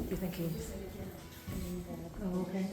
You think he? Oh, okay.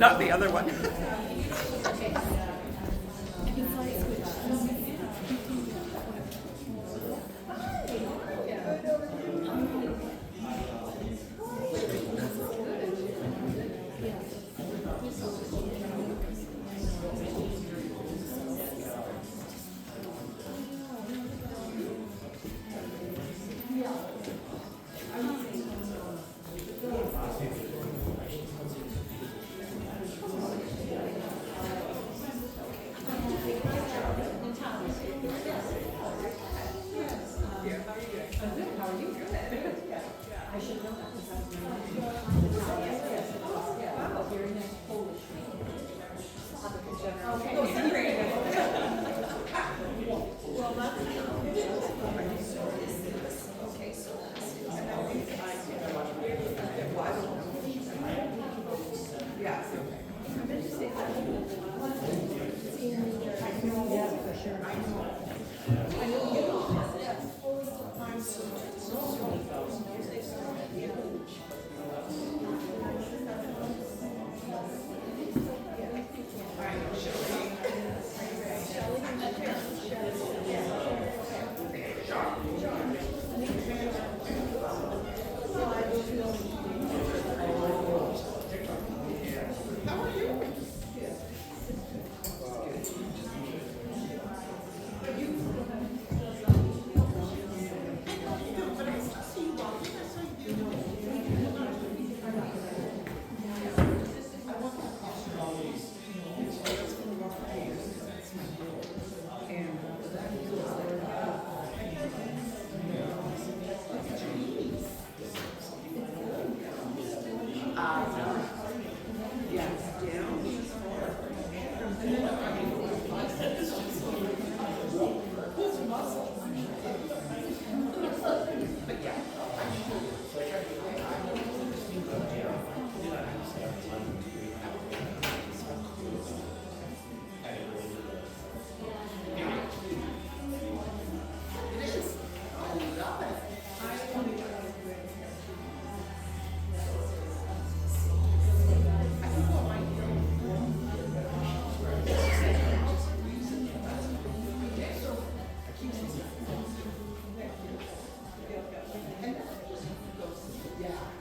Not the other one.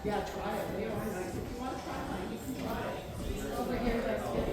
Yeah, try it. They are nice. If you want to try mine, you can try it. Over here, that's good.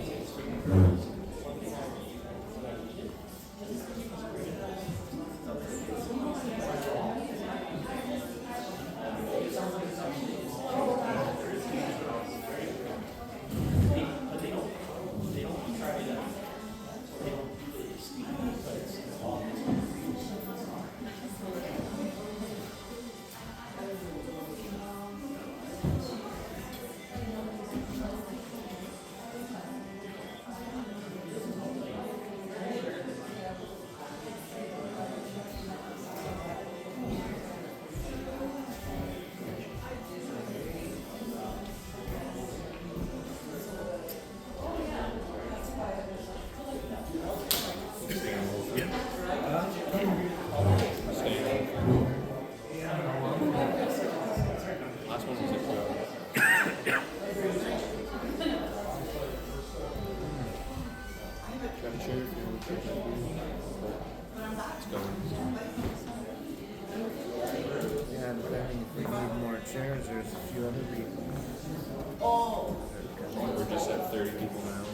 Last one was 6 hours. Grab a chair if you want to take that. Let's go. Yeah, depending if we need more chairs, there's a few other people. We're just at 30 people now.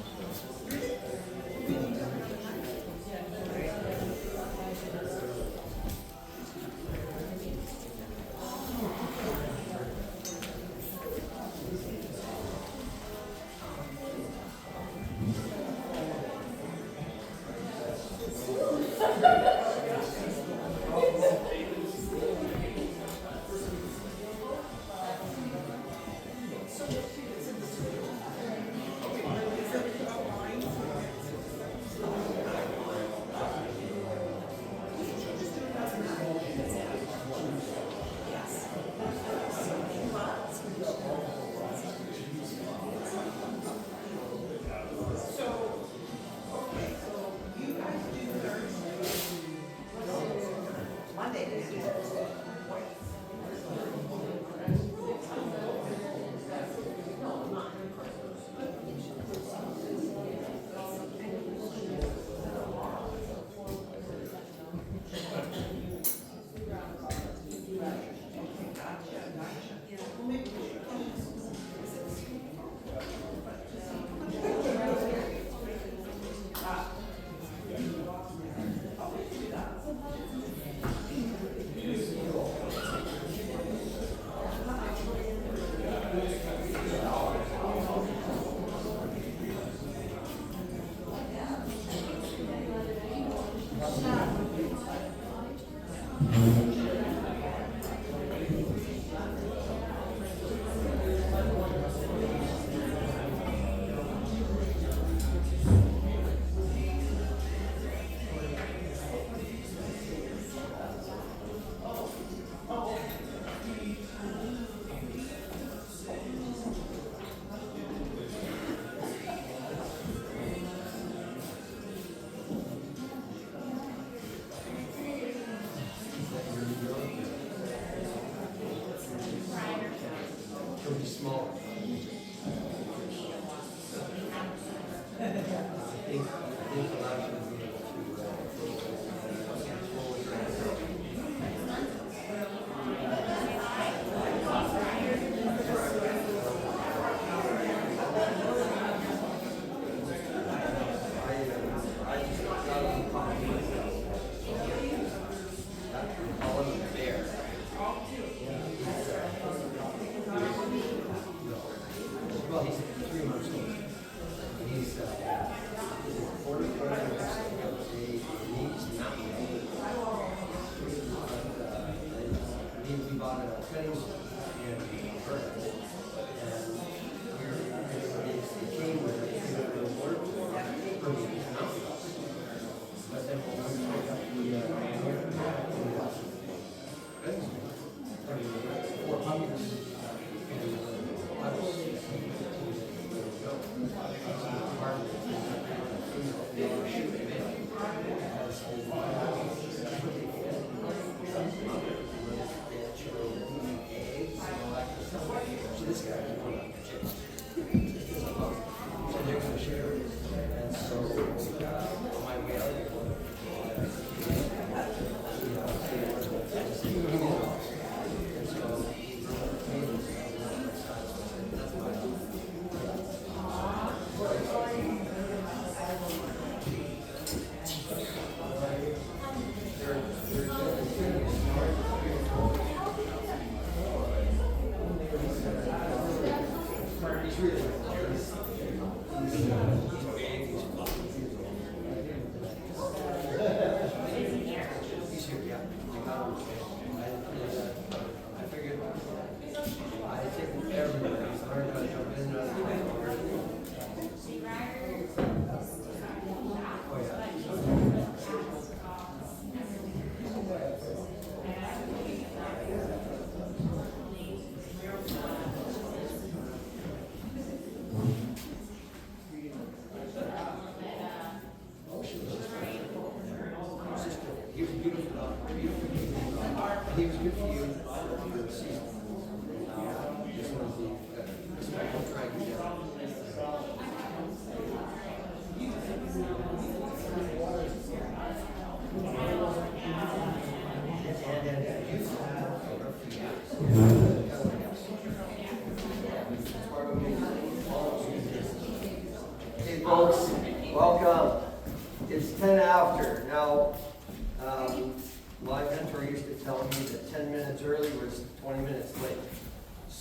So.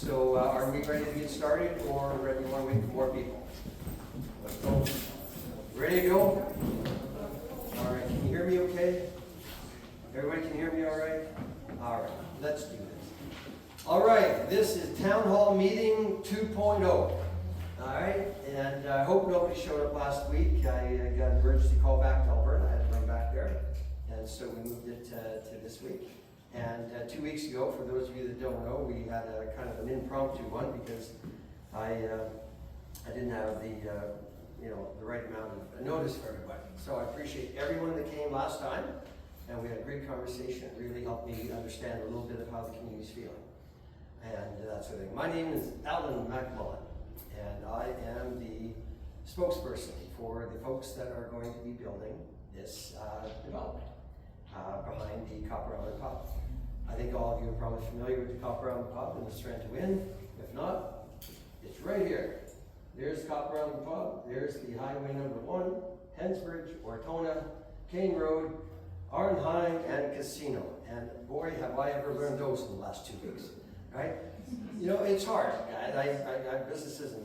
So are we ready to get started, or do you want to wait for more people? Let's go. Ready to go? All right, can you hear me okay? Everybody can hear me all right? All right, let's do this. All right, this is Town Hall Meeting 2.0. All right, and I hope nobody showed up last week. I got an emergency call back to Alberta. I had to run back there, and so we moved it to this week. And 2 weeks ago, for those of you that don't know, we had a kind of an impromptu one because I didn't have the right amount of notice for everybody. So I appreciate everyone that came last time, and we had a great conversation. It really helped me understand a little bit of how the community's feeling, and that sort of thing. My name is Alan McMullen, and I am the spokesperson for the folks that are going to be building this development behind the Copper Island Pub. I think all of you are probably familiar with the Copper Island Pub and the Sorrento Inn. If not, it's right here. There's Copper Island Pub. There's the highway number 1, Hensbridge, Ortona, Kane Road, Arnheim, and Casino. And boy, have I ever learned those in the last 2 weeks, right? You know, it's hard. I have businesses in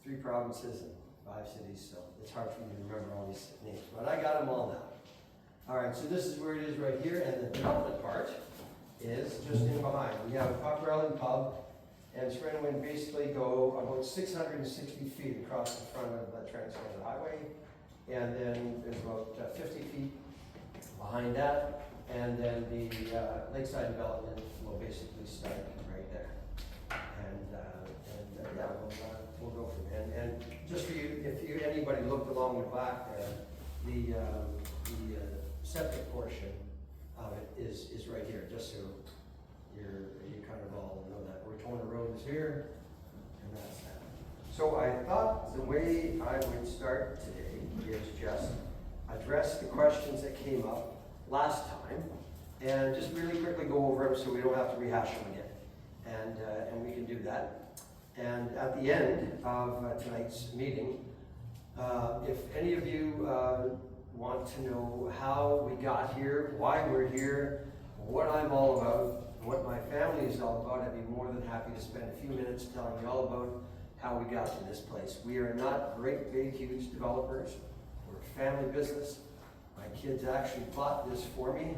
3 provinces and 5 cities, so it's hard for me to remember all these names. But I got them all now. All right, so this is where it is right here, and the development part is just in behind. We have Copper Island Pub, and Sorrento Inn basically go about 660 feet across the front of the Trans-Canada Highway, and then there's about 50 feet behind that, and then the lakeside development will basically start right there. And yeah, we'll go from there. And just for you, if anybody looked along the back there, the septic portion of it is right here, just so you kind of all know that. Ortona Road is here, and that's that. So I thought the way I would start today is just address the questions that came up last time, and just really quickly go over them so we don't have to rehash them again. And we can do that. And at the end of tonight's meeting, if any of you want to know how we got here, why we're here, what I'm all about, what my family is all about, I'd be more than happy to spend a few minutes telling you all about how we got to this place. We are not great, big, huge developers. We're a family business. My kids actually bought this for me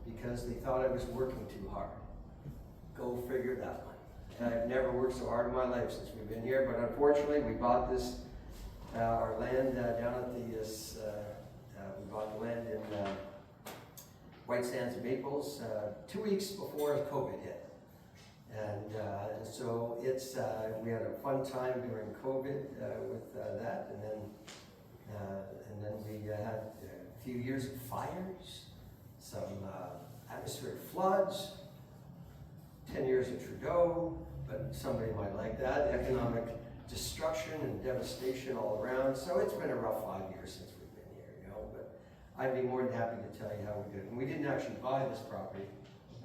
because they thought I was working too hard. Go figure that one. I've never worked so hard in my life since we've been here, but unfortunately we bought this, our land down at the, we bought the land in White Sands and Maples 2 weeks before COVID hit. And so it's, we had a fun time during COVID with that, and then we had a few years of fires, some atmospheric floods, 10 years of Trudeau, but somebody might like that, economic destruction and devastation all around. So it's been a rough 5 years since we've been here, you know, but I'd be more than happy to tell you how we did. And we didn't actually buy this property.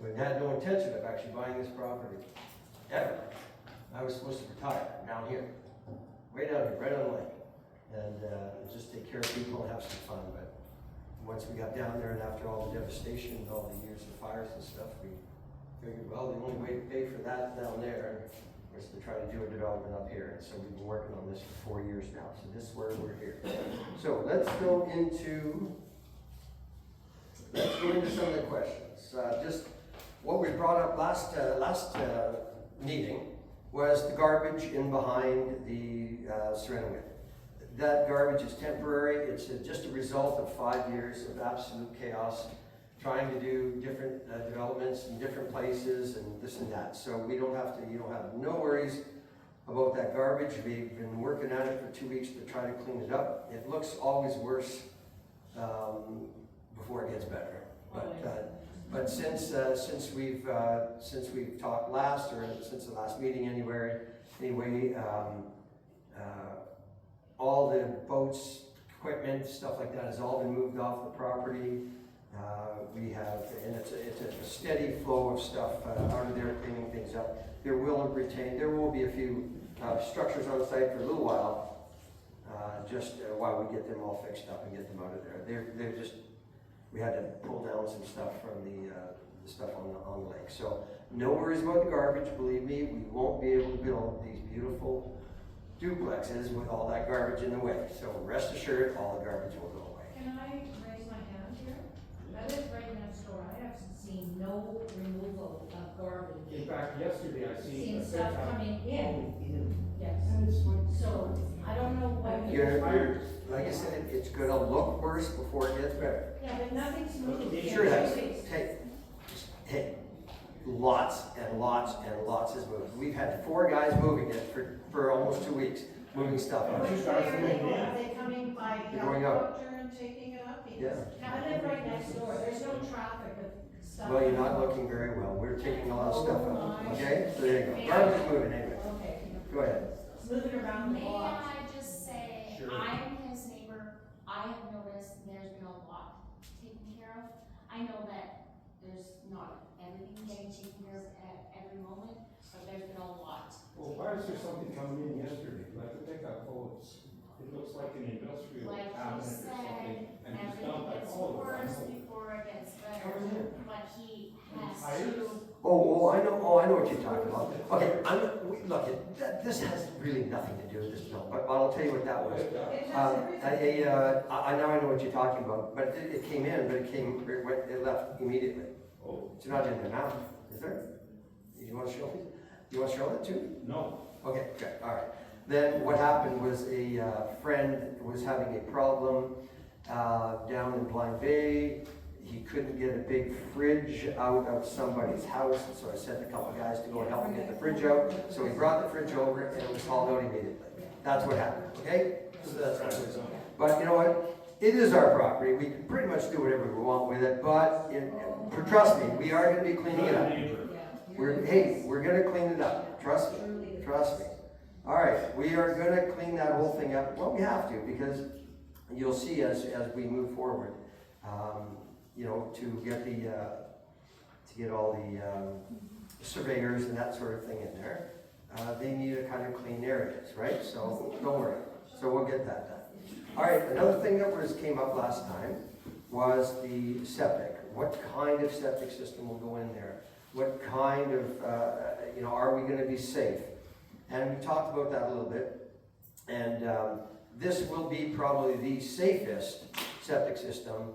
We had no intention of actually buying this property, ever. I was supposed to retire down here, way down here, right on the lake, and just take care of people and have some fun. But once we got down there and after all the devastation and all the years of fires and stuff, we figured, well, the only way to pay for that down there was to try to do a development up here. And so we've been working on this for 4 years now. So this is where we're here. So let's go into some of the questions. Just what we brought up last meeting was the garbage in behind the Sorrento Inn. That garbage is temporary. It's just a result of 5 years of absolute chaos, trying to do different developments in different places and this and that. So we don't have to, you don't have no worries about that garbage. We've been working at it for 2 weeks to try to clean it up. It looks always worse before it gets better. But since we've talked last, or since the last meeting anyway, all the boats, equipment, stuff like that has all been moved off the property. We have, and it's a steady flow of stuff out of there, cleaning things up. There will be a few structures on site for a little while, just while we get them all fixed up and get them out of there. They're just, we had to pull down some stuff from the the stuff on the lake. So no worries about the garbage, believe me, we won't be able to build these beautiful duplexes with all that garbage in the way. So rest assured, all the garbage will go away. Can I raise my hand here? I live right next door, I have seen no removal of garbage. In fact, yesterday I Seen seen a stuff pickup coming in, yes. And it's like, So, I don't know what. You're, like I said, it's gonna look worse before it gets better. Yeah, but nothing's moved. Sure it has. Hey, lots and lots and lots is moved. We've had 4 guys moving it for almost 2 weeks, moving stuff. Which way are they going? Are they coming by They're going up. helicopter and taking it up? Yeah. I live right next door, there's no traffic of stuff. Well, you're not looking very well. We're taking a lot of stuff out, okay? So there you go. Garbage is moving anyway. Okay. Go ahead. It's moving around the May block. I just say, Sure. I'm his neighbor, I have noticed there's been a lot taken care of. I know that there's not everything getting taken care of at every moment, but there's been a lot. well, why is there something coming in yesterday, like a pickup, it looks like an industrial Like cabinet he or something, said, and he's everything dumped like gets all of worse them. before it gets better, Coming in. but he has Tires? to. Oh, I know what you're talking about. Okay, look, this has really nothing to do with this bill, but I'll tell you what that was. It has everything. I know what you're talking about, but it came in, but it left immediately. Oh, It's not in there now, is there? You want to show me? You want to show it too? no, Okay, good, all right. Then what happened was a friend was having a problem down in Blind Bay. He couldn't get a big fridge out of somebody's house, so I sent a couple guys to go and help him get the fridge out. So he brought the fridge over and it was hauled out immediately. That's what happened, okay? So that's what it was. But you know what? It is our property. We can pretty much do whatever we want with it, but trust me, we are gonna be cleaning it up. We're gonna clean it up. Trust me, trust me. All right, we are gonna clean that whole thing up. Well, we have to, because you'll see as we move forward, you know, to get all the surveyors and that sort of thing in there, they need to kind of clean areas, right? So don't worry. So we'll get that done. All right, another thing that came up last time was the septic. What kind of septic system will go in there? What kind of, you know, are we going to be safe? And we talked about that a little bit. And this will be probably the safest septic system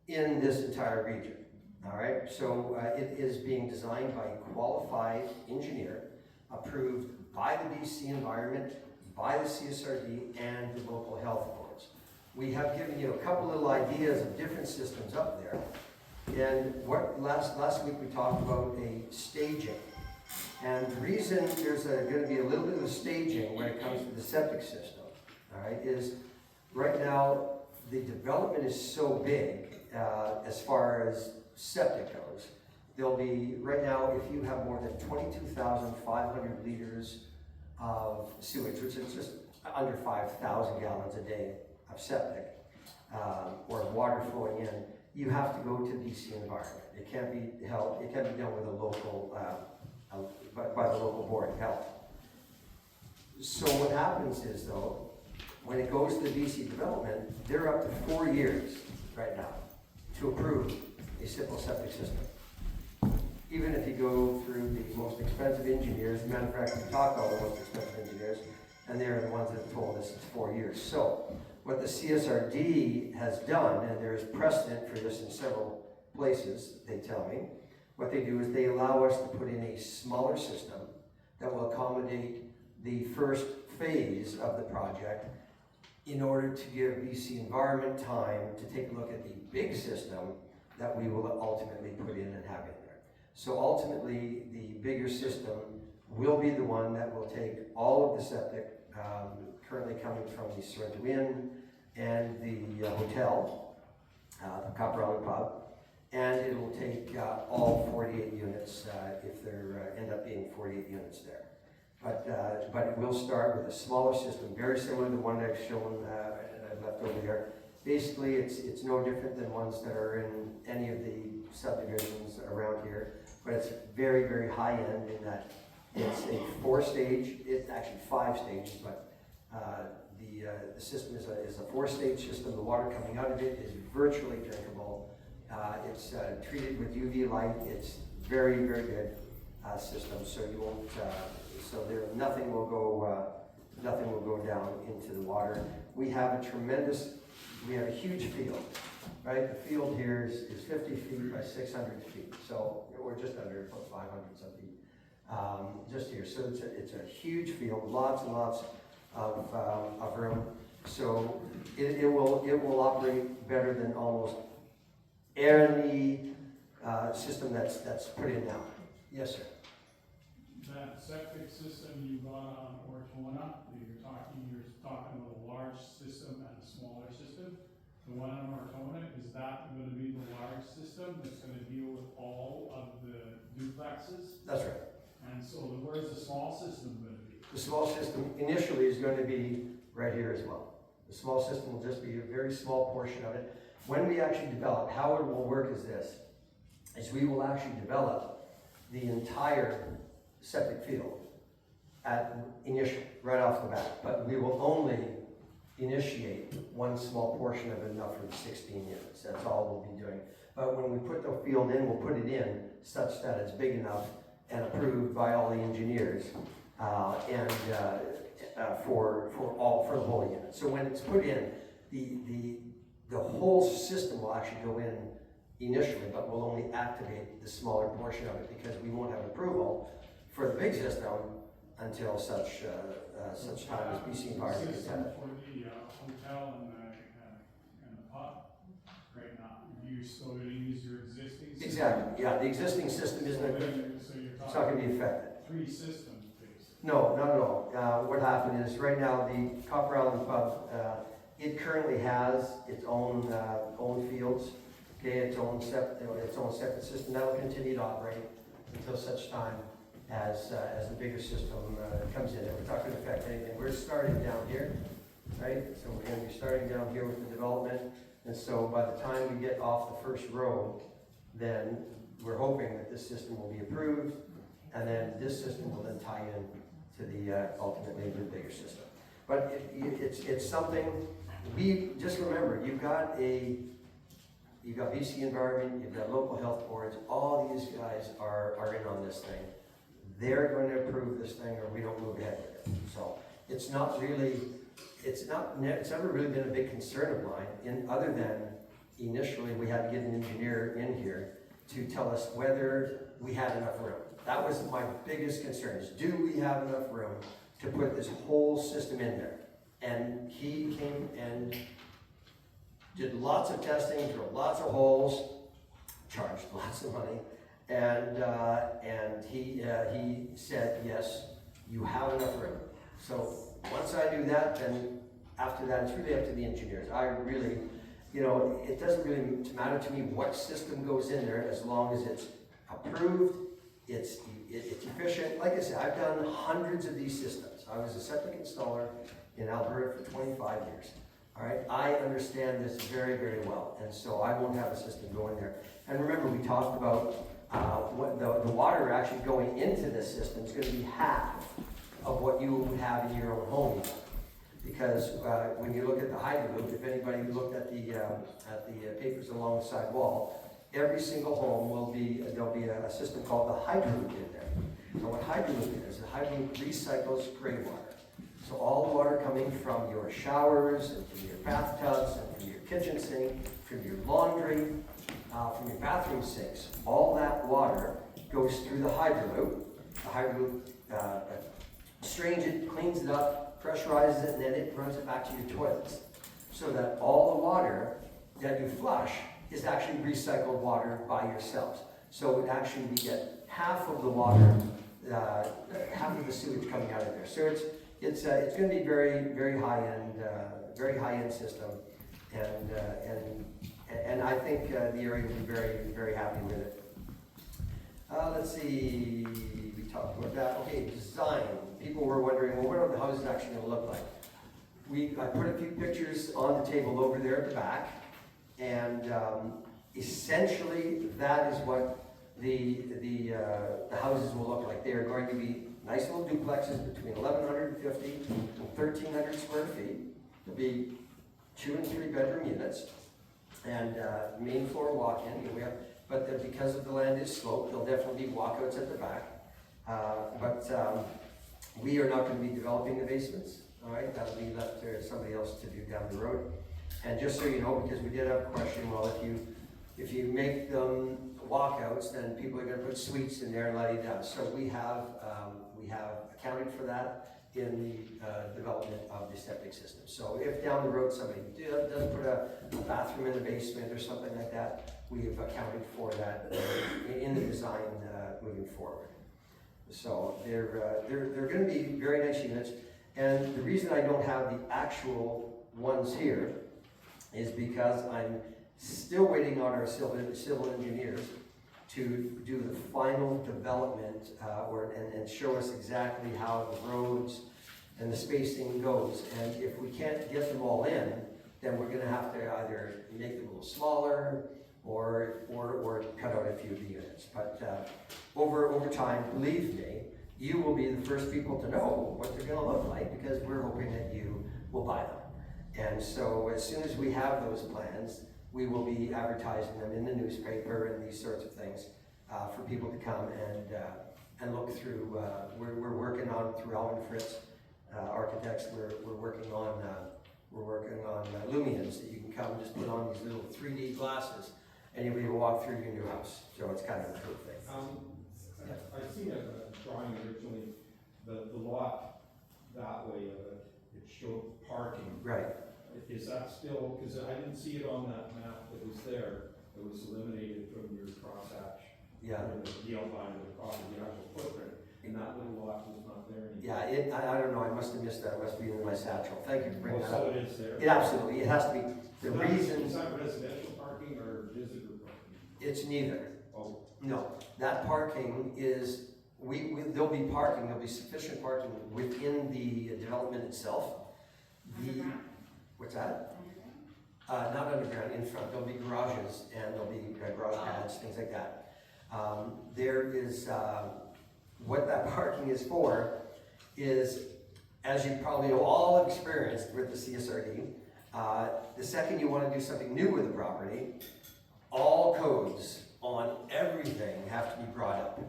in this entire region. All right, so it is being designed by a qualified engineer, approved by the BC Environment, by the CSRD, and the local health boards. We have given you a couple little ideas of different systems up there. And what last week we talked about a staging. And the reason there's going to be a little bit of a staging when it comes to the septic system, all right, is right now the development is so big as far as septic goes. There'll be, right now, if you have more than 22,500 liters of sewage, which is just under 5,000 gallons a day of septic, or water flowing in, you have to go to BC Environment. It can't be held, it can't be done with a local, by the local board of health. So what happens is though, when it goes to the BC development, they're up to 4 years right now to approve a simple septic system. Even if you go through the most expensive engineers, matter of fact, we talk to all the most expensive engineers, and they're the ones that have told us it's 4 years. So what the CSRD has done, and there's precedent for this in several places, they tell me, what they do is they allow us to put in a smaller system that will accommodate the first phase of the project in order to give BC Environment time to take a look at the big system that we will ultimately put in and have in there. So ultimately, the bigger system will be the one that will take all of the septic currently coming from the Sorrento Inn and the hotel, the Copper Island Pub, and it will take all 48 units if there end up being 48 units there. But it will start with a smaller system, very similar to the one I've shown and I've left over there. Basically, it's no different than ones that are in any of the subdivisions around here, but it's very, very high end in that it's a 4-stage, it's actually 5 stages, but the system is a 4-stage system. The water coming out of it is virtually drinkable. It's treated with UV light. It's very, very good system. So you won't. So there, nothing will go down into the water. We have a huge field, right? The field here is 50 feet by 600 feet. So we're just under 500 some feet, just here. So it's a huge field, lots and lots of room. So it will operate better than almost any system that's put in now. Yes, sir. That septic system you got on Ortona, you're talking about a large system and a smaller system. The one on Ortona, is that going to be the large system that's going to deal with all of the duplexes? That's right. And so where's the small system going to be? The small system initially is going to be right here as well. The small system will just be a very small portion of it. When we actually develop, how it will work is this, is we will actually develop the entire septic field initially, right off the bat, but we will only initiate one small portion of it, enough for the 16 units. That's all we'll be doing. But when we put the field in, we'll put it in such that it's big enough and approved by all the engineers for the whole unit. So when it's put in, the whole system will actually go in initially, but we'll only activate the smaller portion of it because we won't have approval for the big system until such time as BC Environment is System intended. for the hotel and the pub right now. You're still going to use your existing system? Exactly. Yeah, the existing system isn't. So you're It's not going to be affected. 3 systems, basically. No, not at all. What happened is right now the Copper Island Pub, it currently has its own fields, okay, its own separate system. That will continue to operate until such time as the bigger system comes in. And we're not going to affect anything. We're starting down here, right? So we're going to be starting down here with the development. And so by the time we get off the first row, then we're hoping that this system will be approved, and then this system will then tie in to the ultimately the bigger system. But it's something we just remember. You've got BC Environment, you've got local health boards. All these guys are in on this thing. They're going to approve this thing, or we don't move ahead with it. So it's never really been a big concern of mine. Other than initially we had to get an engineer in here to tell us whether we had enough room. That was my biggest concern, is do we have enough room to put this whole system in there? And he came and did lots of testing, drilled lots of holes, charged lots of money, and he said, yes, you have enough room. So once I do that, then after that, it's really up to the engineers. I really, it doesn't really matter to me what system goes in there as long as it's approved, it's efficient. Like I said, I've done hundreds of these systems. I was a septic installer in Alberta for 25 years. All right, I understand this very, very well, and so I won't have a system go in there. And remember, we talked about what the water actually going into this system is going to be half of what you would have in your own home. Because when you look at the hydro loop, if anybody looked at the papers along the side wall, every single home there'll be a system called the hydro loop in there. So what hydro loop is, the hydro loop recycles gray water. So all the water coming from your showers, and from your bathtubs, and from your kitchen sink, from your laundry, from your bathroom sinks, all that water goes through the hydro loop. The hydro loop strains it, cleans it up, pressurizes it, and then it runs it back to your toilets. So that all the water that you flush is actually recycled water by yourselves. So actually we get half of the water, half of the sewage coming out of there. So it's going to be very, very high end system, and I think the area will be very, very happy with it. Let's see, we talked about that. Okay, design. People were wondering, well, what are the houses actually going to look like? I put a few pictures on the table over there at the back, and essentially that is what the houses will look like. They are going to be nice little duplexes between 1,150 and 1,300 square feet. There'll be 2 and 3 bedroom units. And main floor walk-in, and we have, but because of the land is sloped, there'll definitely be walkouts at the back. We are not going to be developing the basements, all right? That'll be left to somebody else to do down the road. And just so you know, because we did have a question, well, if you make them walkouts, then people are going to put suites in there and let it down. So we have accounted for that in the development of the septic system. So if down the road somebody does put a bathroom in the basement or something like that, we have accounted for that in the design moving forward. So they're going to be very nice units. And the reason I don't have the actual ones here is because I'm still waiting on our civil engineers to do the final development and show us exactly how the roads and the spacing goes. And if we can't get them all in, then we're gonna have to either make them a little smaller or cut out a few of the units. But over time, believe me, you will be the first people to know what they're gonna look like, because we're hoping that you will buy them. And so as soon as we have those plans, we will be advertising them in the newspaper and these sorts of things for people to come and look through. We're working on, through Alvin Fritz Architects, we're working on Lumions that you can come and just put on these little 3D glasses and you'll be able to walk through your new house. So it's kind of a cool thing. I've seen a drawing originally, the lot that way of it, it showed parking. Right. Is that still, because I didn't see it on that map that was there, it was eliminated from your crosshatch. Yeah. The outline of the property, the actual footprint, and that little lot was not there anymore. Yeah, I don't know, I must have missed that, it must be in my satchel. Thank you for bringing that So up. it is there? It absolutely, it has to be. The Is reason, that residential parking or visitor parking? it's neither. Oh, No, that parking is, there'll be parking, there'll be sufficient parking within the development itself. What's that? Not underground, in front. There'll be garages and there'll be garage pads, things like that. There is, what that parking is for is, as you probably all experienced with the CSRD, the second you want to do something new with the property, all codes on everything have to be brought up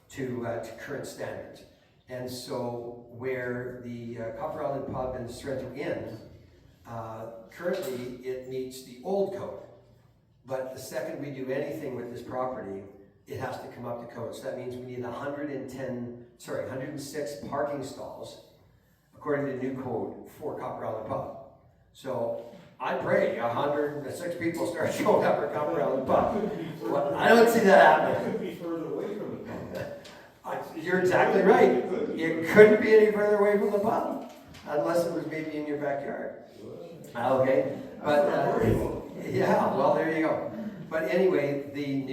to current standards. And so where the Copper Island Pub and Sorrento Inn, currently it meets the old code. But the second we do anything with this property, it has to come up to code. So that means we need 106 parking stalls according to new code for Copper Island Pub. So I pray 106 people start showing up at Copper Island Pub. Well, I don't see that happening. it could be further away from the pub. You're exactly right. It couldn't be any further away from the pub, unless it was maybe in your backyard. Okay, but yeah, well, there you go. But anyway, the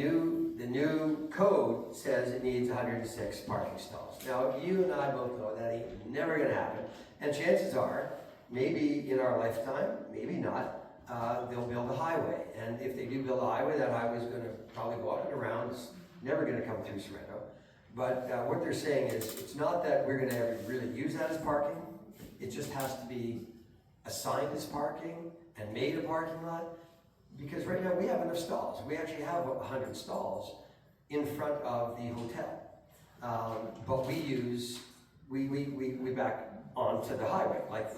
new code says it needs 106 parking stalls. Now, you and I both know that ain't never gonna happen. And chances are, maybe in our lifetime, maybe not, they'll build a highway. And if they do build a highway, that highway is gonna probably go out and around. It's never gonna come through Sorrento. But what they're saying is, it's not that we're gonna ever really use that as parking. It just has to be assigned as parking and made a parking lot. Because right now we have enough stalls. We actually have 100 stalls in front of the hotel. But we back onto the highway. Like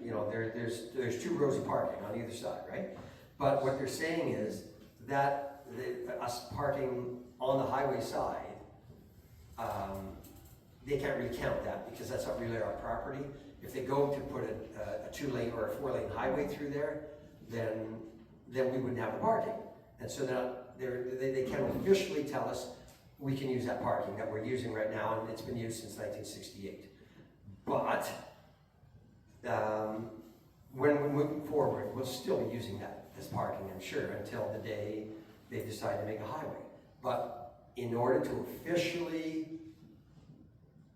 you know, there's 2 rows of parking on either side, right? But what they're saying is that us parking on the highway side, they can't really count that because that's not really our property. If they go to put a 2-lane or a 4-lane highway through there, then we wouldn't have the parking. And so now they can officially tell us we can use that parking that we're using right now, and it's been used since 1968. But when we're moving forward, we'll still be using that as parking, I'm sure, until the day they decide to make a highway. But in order to officially,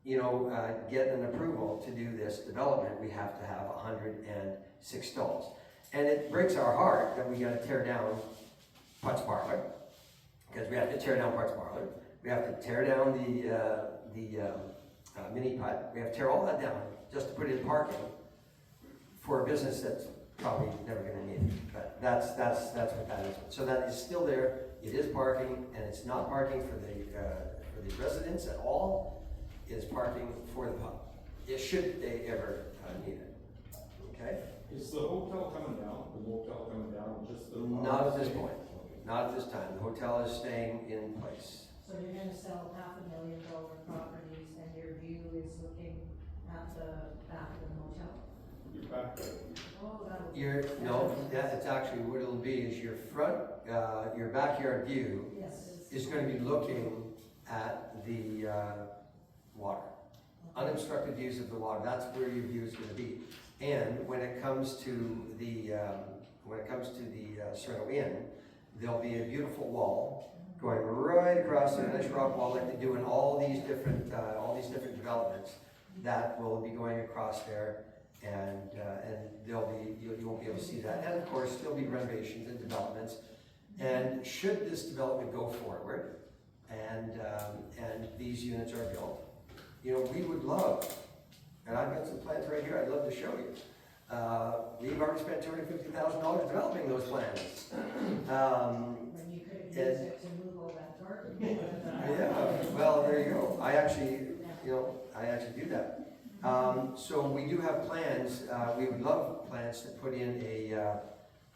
you know, get an approval to do this development, we have to have 106 stalls. And it breaks our heart that we got to tear down Putz Parlor, because we have to tear down Putz Parlor. We have to tear down the mini putt. We have to tear all that down just to put in parking for a business that's probably never gonna need it, but that's what that is. So that is still there, it is parking, and it's not parking for the residents at all, it is parking for the pub, should they ever need it, okay? Is the hotel coming down, the motel coming down, or just the? Not at this point, not at this time, the hotel is staying in place. So you're gonna sell $500,000 properties and your view is looking at the back of the motel? You're back there. Oh, that'll be. No, it's actually, what it'll be is your front, your backyard view Yes. is gonna be looking at the, water. Unobstructed views of the water, that's where your view is gonna be. And when it comes to the, Sorrento Inn, there'll be a beautiful wall going right across the nice rock wall like they do in all these different developments that will be going across there, and there'll be, you won't be able to see that. And of course, there'll be renovations and developments. And should this development go forward, and these units are built, you know, we would love, and I've got some plans right here I'd love to show you. We've already spent $250,000 developing those plans. When you could have used it to move all that garden. Yeah, well, there you go. I actually do that. So we do have plans, we would love plans to put in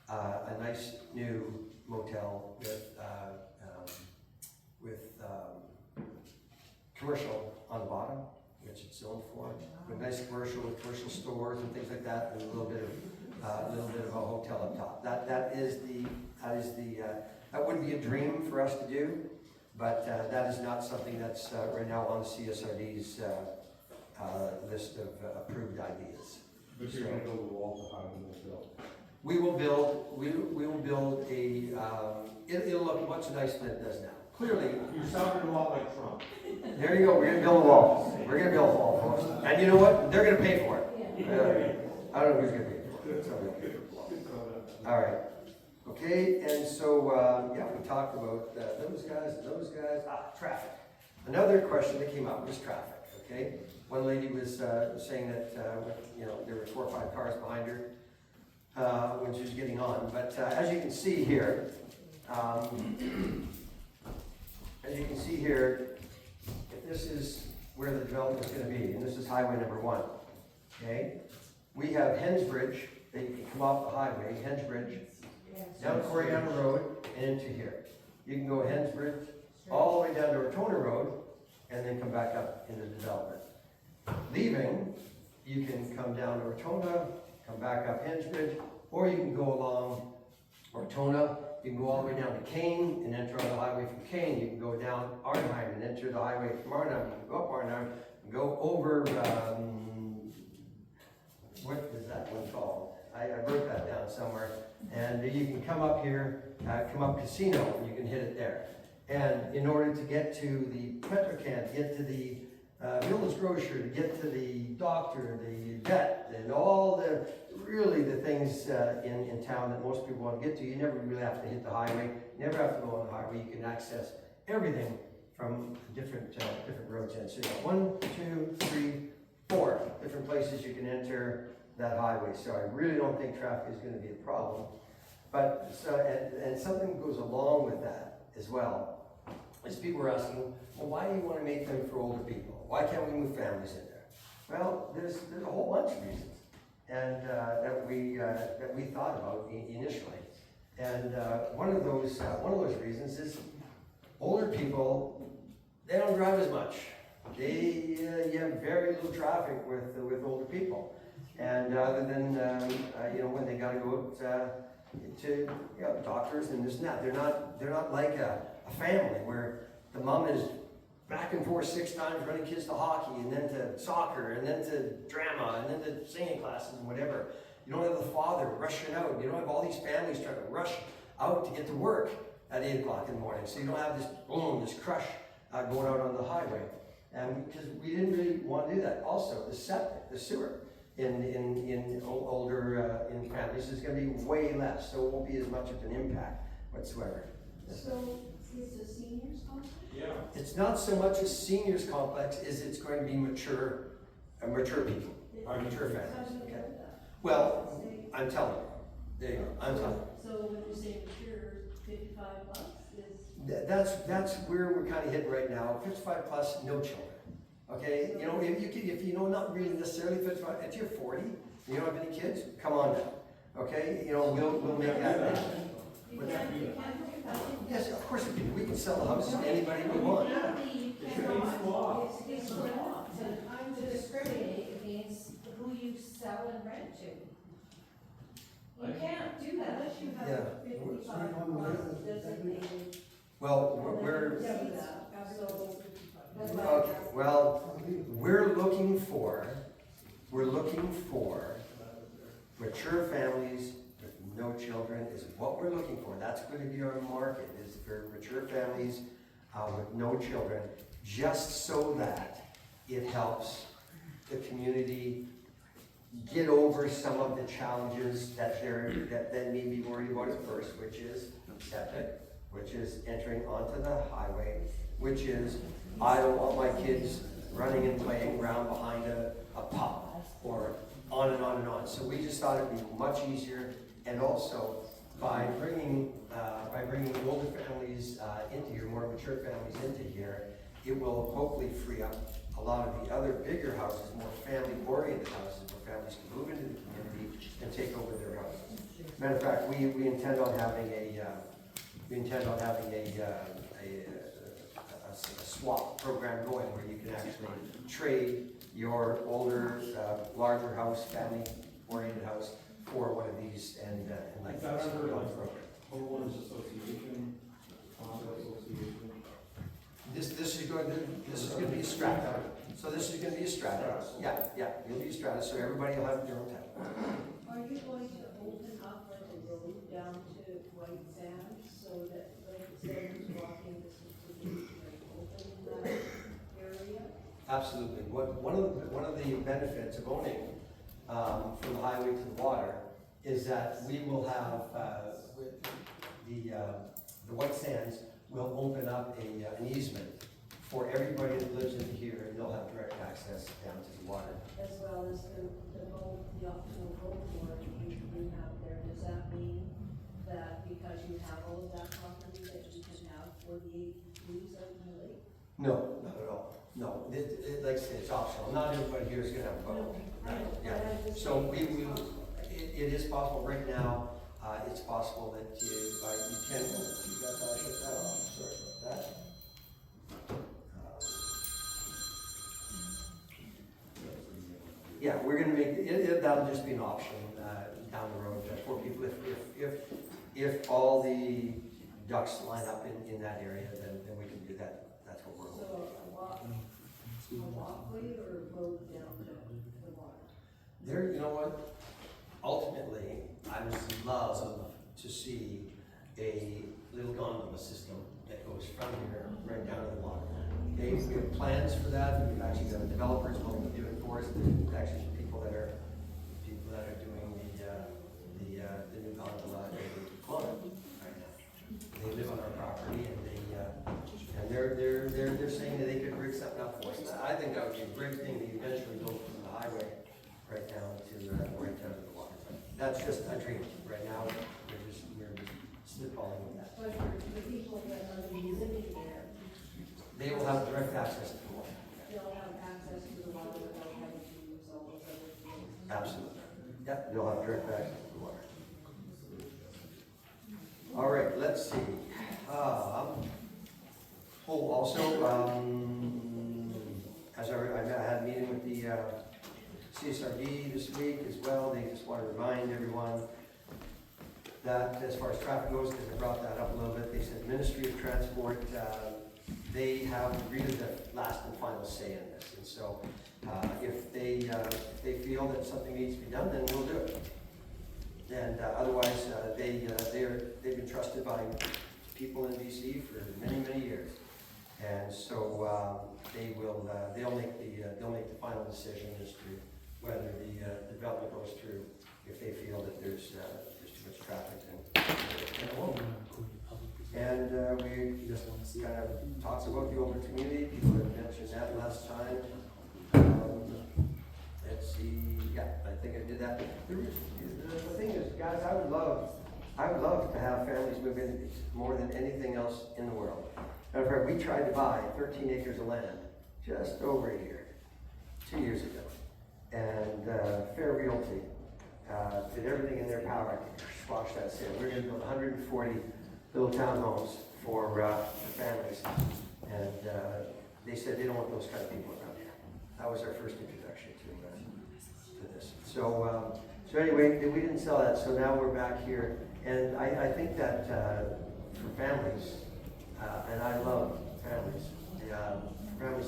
a nice new motel with commercial on the bottom, which it's zoned for, with nice commercial with commercial stores and things like that, and a little bit of a hotel up top. That wouldn't be a dream for us to do, but that is not something that's right now on the CSRD's list of approved ideas. But you're gonna build a wall behind the motel. We will build a, it'll look much nicer than it does now. Clearly, You sounded a lot like Trump. there you go, we're gonna build a wall. We're gonna build a wall, folks. And you know what? They're gonna pay for it. I don't know who's gonna pay for it. Somebody will pay for it. All right. Okay, and so, yeah, we talked about those guys. Traffic. Another question that came up was traffic, okay? One lady was saying that, you know, there were 4 or 5 cars behind her when she was getting on. But as you can see here, if this is where the development is going to be, and this is highway number 1, okay? We have Hensbridge, that you can come off the highway, Hensbridge, down Corey Down Road, and into here. You can go Hensbridge, all the way down to Ortona Road, and then come back up into development. Leaving, you can come down to Ortona, come back up Hensbridge, or you can go along Ortona. You can go all the way down to Kane and enter on the highway from Kane. You can go down Arnhem and enter the highway from Arnhem. You can go up Arnhem and go over, what is that one called? I wrote that down somewhere. And you can come up here, come up Casino, and you can hit it there. And in order to get to the Petrocan, to get to the village grocer, to get to the doctor, the vet, and all the things in town that most people want to get to, you never really have to hit the highway. You never have to go on the highway. You can access everything from different roads. And so you got 1, 2, 3, 4 different places you can enter that highway. So I really don't think traffic is going to be a problem. But and something that goes along with that as well is people are asking, well, why do you want to make them for older people? Why can't we move families in there? Well, there's a whole bunch of reasons, and that we thought about initially. And one of those reasons is older people, they don't drive as much. You have very little traffic with older people, and other than you know, when they got to go to doctors and this and that, they're not like a family where the mom is back and forth 6 times running kids to hockey and then to soccer and then to drama and then to singing classes and whatever. You don't have the father rushing out. You don't have all these families trying to rush out to get to work at 8 o'clock in the morning. So you don't have this boom, this crush going out on the highway. And because we didn't really want to do that. Also, the septic, the sewer in older in families is going to be way less. So it won't be as much of an impact whatsoever. So it's a seniors complex? Yeah. It's not so much a seniors complex as it's going to be mature people, mature families. Okay. Well, I'm telling you, there you go, I'm telling you. So when you say mature, 55 plus is? That's where we're kind of hitting right now, 55 plus, no children. Okay, you know, if you know, not really necessarily 55, if you're 40, you don't have any kids, come on now. Okay, you know, we'll make that. You What's that? can't, you can't. Yes, of course we can sell the house to anybody we want. It's not to discriminate against who you sell and rent to. You can't do that. Unless you have Yeah. 55 plus designated. Well, we're, So, okay, well, we're looking for mature families with no children is what we're looking for. That's going to be our market, is for mature families with no children, just so that it helps the community get over some of the challenges that they may be worried about at first, which is septic, which is entering onto the highway, which is, I don't want my kids running and playing around behind a pub, or on and on and on. So we just thought it'd be much easier, and also by bringing older families into here, more mature families into here, it will hopefully free up a lot of the other bigger houses, more family-oriented houses, where families can move into the community and take over their houses. Matter of fact, we intend on having a swap program going, where you can actually trade your older, larger house, family-oriented house, for one of these, and like Is that this. under homeowners association, condo association? This is going to be a strata. So this is going to be a strata. Yeah, it'll be a strata, so everybody will have their own town. are you going to open up like a road down to White Sands so that, like, instead of walking distance to be like open in that area? Absolutely. One of the benefits of owning from the highway to the water is that we will have the White Sands will open up an easement for everybody that lives in here, and they'll have direct access down to the water. As well as the boat, the optional boat launch we have there, does that mean that because you have all of that property that you can have 48 views out in the lake? No, not at all. No, like I said, it's optional. Not everybody here is going to have a boat. Right? Yeah. So it is possible right now. It's possible that you can. Oh, you got to shut that off. Sorry about that. Yeah, we're going to make it. That'll just be an option down the road for people. If all the ducks line up in that area, then we can do that. That's what we're hoping. So a walkway or a road down to the water? There, you know what? Ultimately, I would love to see a little gondola system that goes from here right down to the water. Okay, we have plans for that. We've actually got developers willing to do it for us. There's actually some people that are doing the new gondola in Kelowna right now. They live on our property, and they're saying that they could rig something up for us. I think that would be a great thing to eventually go from the highway right down to the water. That's just a dream right now. We're just spitballing with that. But the people that are living there, They will have direct access to the water. they'll have access to the water without having to use all those other things. Absolutely. Yep, they'll have direct access to the water. All right, let's see. As I had a meeting with the CSRD this week as well. They just want to remind everyone that as far as traffic goes, because I brought that up a little bit, they said Ministry of Transport, they have really the last and final say in this. And so if they feel that something needs to be done, then we'll do it. And otherwise, they've been trusted by people in BC for many, many years. And so they'll make the final decision as to whether the development goes through, if they feel that there's too much traffic. And we just kind of talked about the older community. People had mentioned that last time. Let's see, yeah, I think I did that. the thing is, guys, I would love to have families move in more than anything else in the world. Matter of fact, we tried to buy 13 acres of land just over a year, 2 years ago. And Fair Realty did everything in their power to squash that sale. We're going to build 140 little townhomes for families. And they said they don't want those kind of people around here. That was our first introduction to this. So anyway, we didn't sell that, so now we're back here. And I think that for families, and I love families,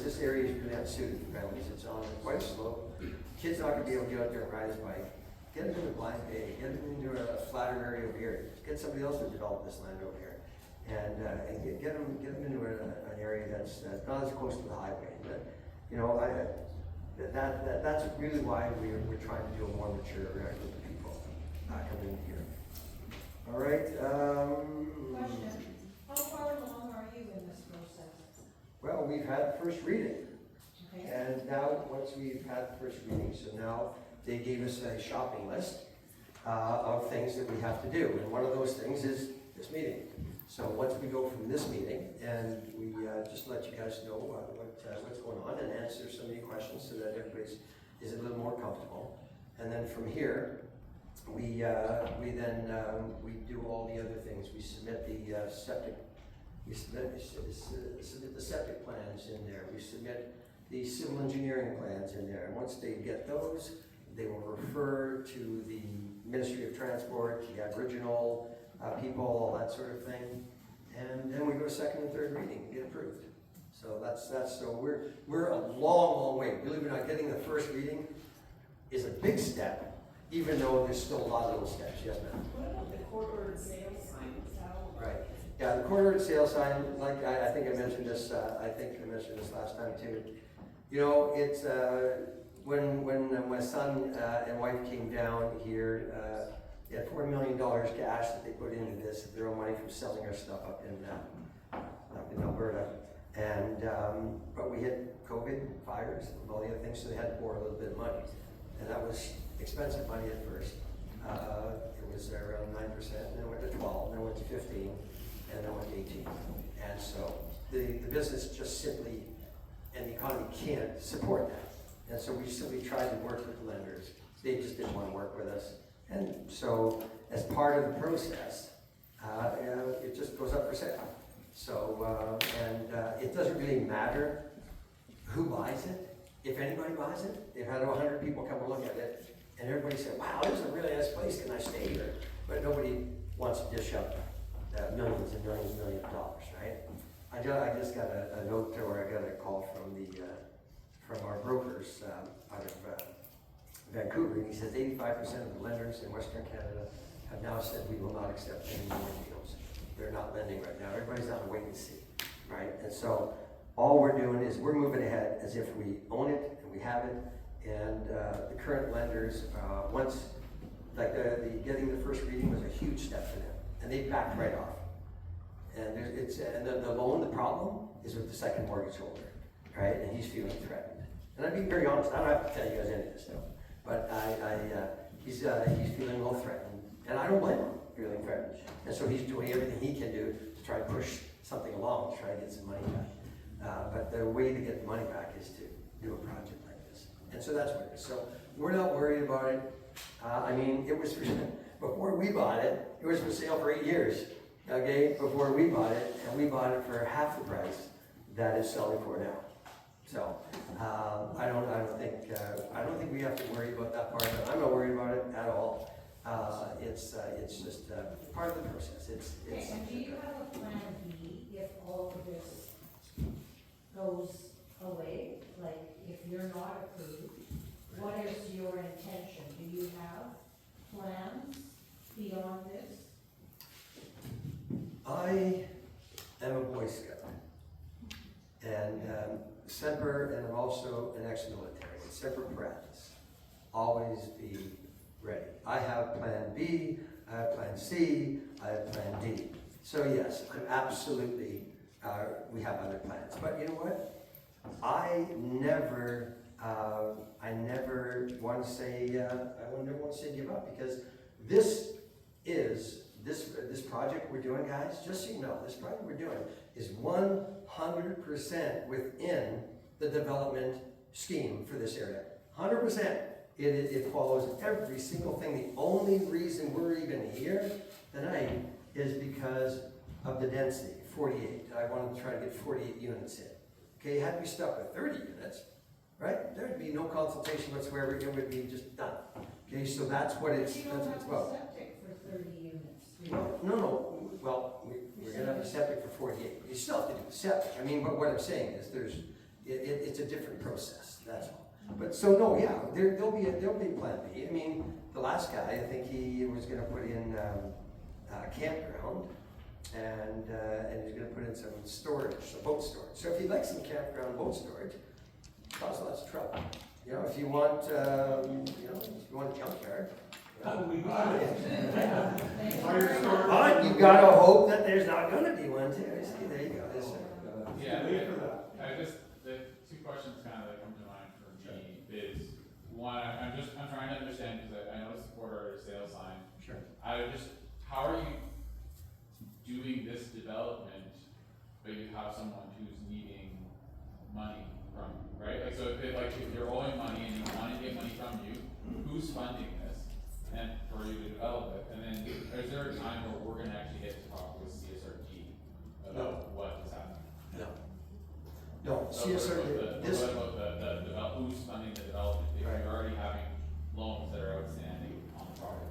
this area is really unsuited for families. It's on quite a slope. Kids not going to be able to get out there and ride his bike. Get them into Blind Bay, get them into a flatter area over here. Get somebody else to develop this land over here. And get them into an area that's not as close to the highway. But, you know, that's really why we're trying to do a more mature group of people coming in here. All right. Question, how far along are you in this process? Well, we've had the first reading. Okay. And now, once we've had the first reading, so now they gave us a shopping list of things that we have to do. And one of those things is this meeting. So once we go from this meeting, and we just let you guys know what's going on and answer some of your questions so that everybody's is a little more comfortable. And then from here, we do all the other things. We submit the septic. We submit the septic plans in there. We submit the civil engineering plans in there. And once they get those, they will refer to the Ministry of Transport, the Aboriginal people, all that sort of thing. And then we go to second and third reading and get approved. So so we're a long way. Believe it or not, getting the first reading is a big step, even though there's still a lot of little steps. Yes, ma'am? What about the court-ordered sales signs? Right. Yeah, the court-ordered sale sign, like I think I mentioned this, last time too. You know, it's, when my son and wife came down here, they had $4 million cash that they put into this, their own money from selling our stuff up in Alberta. And, but we hit COVID, fires, and all the other things, so they had to borrow a little bit of money. And that was expensive money at first. It was around 9%, and then it went to 12, then it went to 15, and then it went to 18. And so the business just simply, and the economy can't support that. And so we simply tried to work with the lenders. They just didn't want to work with us. And so as part of the process, it just goes up for sale. So, it doesn't really matter who buys it. If anybody buys it, they've had 100 people come and look at it, and everybody said, wow, this is a really nice place, can I stay here? But nobody wants to dish up millions and millions and millions of dollars, right? I just got a note, or I got a call from our brokers out of Vancouver, and he says 85% of the lenders in Western Canada have now said we will not accept any more deals. They're not lending right now. Everybody's on a wait and see, right? And so all we're doing is we're moving ahead as if we own it and we have it. And the current lenders, once, like the getting the first reading was a huge step for them, and they backed right off. And the loan, the problem is with the second mortgage holder, right? And he's feeling threatened. And I'm being very honest. I don't have to tell you guys any of this stuff, but he's feeling a little threatened, and I don't blame him feeling threatened. And so he's doing everything he can do to try and push something along, to try and get some money back. But the way to get the money back is to do a project like this. And so that's what it is. So we're not worried about it. I mean, it was before we bought it. It was for sale for 8 years. Okay, before we bought it, and we bought it for half the price that it's selling for now. So I don't think we have to worry about that part of it. I'm not worried about it at all. It's just part of the process. Okay, and do you have a plan B if all of this goes away? Like, if you're not approved, what is your intention? Do you have plans beyond this? I am a Boy Scout, and Semper, and I'm also an ex-military. Semper Paratus. Always be ready. I have plan B, I have plan C, I have plan D. So yes, I'm absolutely, we have other plans. But you know what? I never I never want to say, I never want to say give up, because this is, this project we're doing, guys, just so you know, this project we're doing is 100% within the development scheme for this area. 100%. It follows every single thing. The only reason we're even here tonight is because of the density, 48. I wanted to try to get 48 units in. Okay, had we stuck with 30 units, right, there'd be no consultation whatsoever, it would be just done. Okay, so that's what it's, You that's don't what it's have about. a septic for 30 units. do you? No, well, we're gonna have a septic for 48. You still have to do the septic. I mean, but what I'm saying is it's a different process, that's all. But so no, yeah, there'll be a plan B. I mean, the last guy, I think he was gonna put in a campground, and he's gonna put in some storage, some boat storage. So if you'd like some campground boat storage, cause lots of trouble. You know, if you want, you know, if you want a junkyard. We got it. But you gotta hope that there's not gonna be one too. See, there you go. Yeah, Wait for that. the two questions kind of that come to mind for me is, one, I'm trying to understand, because I noticed the quarter sale sign. Sure. How are you doing this development, but you have someone who's needing money from you, right? Like, so if you're owing money and you want to get money from you, who's funding this? And for you to develop it, and then is there a time where we're gonna actually get to talk with CSRD about what is happening? No, So CSR, this, what about the who's funding the development, if Right. you're already having loans that are outstanding on the project?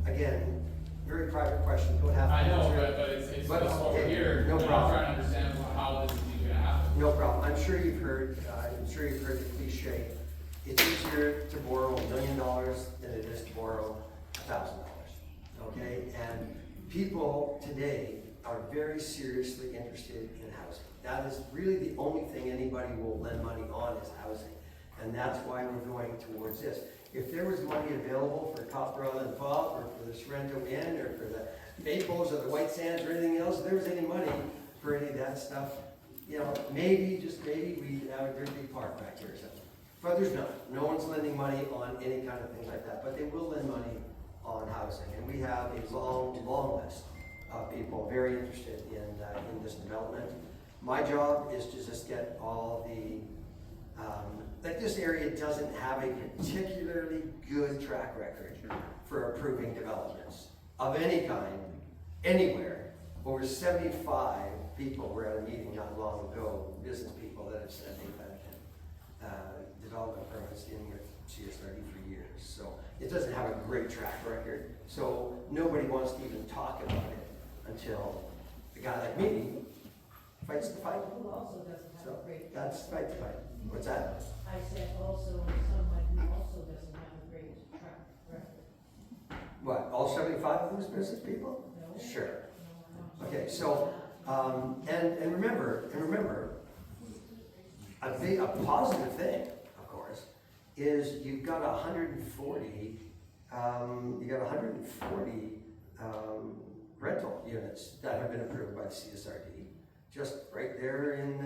again, very private question, don't have to I know, answer. but it's But, over okay, here, no and I'm problem. trying to understand how this is even gonna happen. No problem. I'm sure you've heard the cliche. It's easier to borrow $1 million than it is to borrow $1,000. Okay? And people today are very seriously interested in housing. That is really the only thing anybody will lend money on is housing. And that's why we're going towards this. If there was money available for Copper Island Pub, or for the Sorrento Inn, or for the Maples, or the White Sands, or anything else, if there was any money for any of that stuff, you know, maybe, just maybe, we'd have a great big park back here or something. But there's not. No one's lending money on any kind of thing like that, but they will lend money on housing. And we have a long, long list of people very interested in this development. My job is to just get all the, like, this area doesn't have a particularly good track record for approving developments of any kind, anywhere. Over 75 people were at a meeting not long ago, business people that have said they've had development permits in with CSRD for years. So it doesn't have a great track record. So nobody wants to even talk about it until a guy like me fights the fight. Who also doesn't have So a great. that's fight the fight. What's that? I said also someone who also doesn't have a great track record. What, all 75 of those business people? No? Sure. No, I'm not Okay, saying so, that. and remember, a positive thing, of course, is you've got 140, rental units that have been approved by the CSRD, just right there in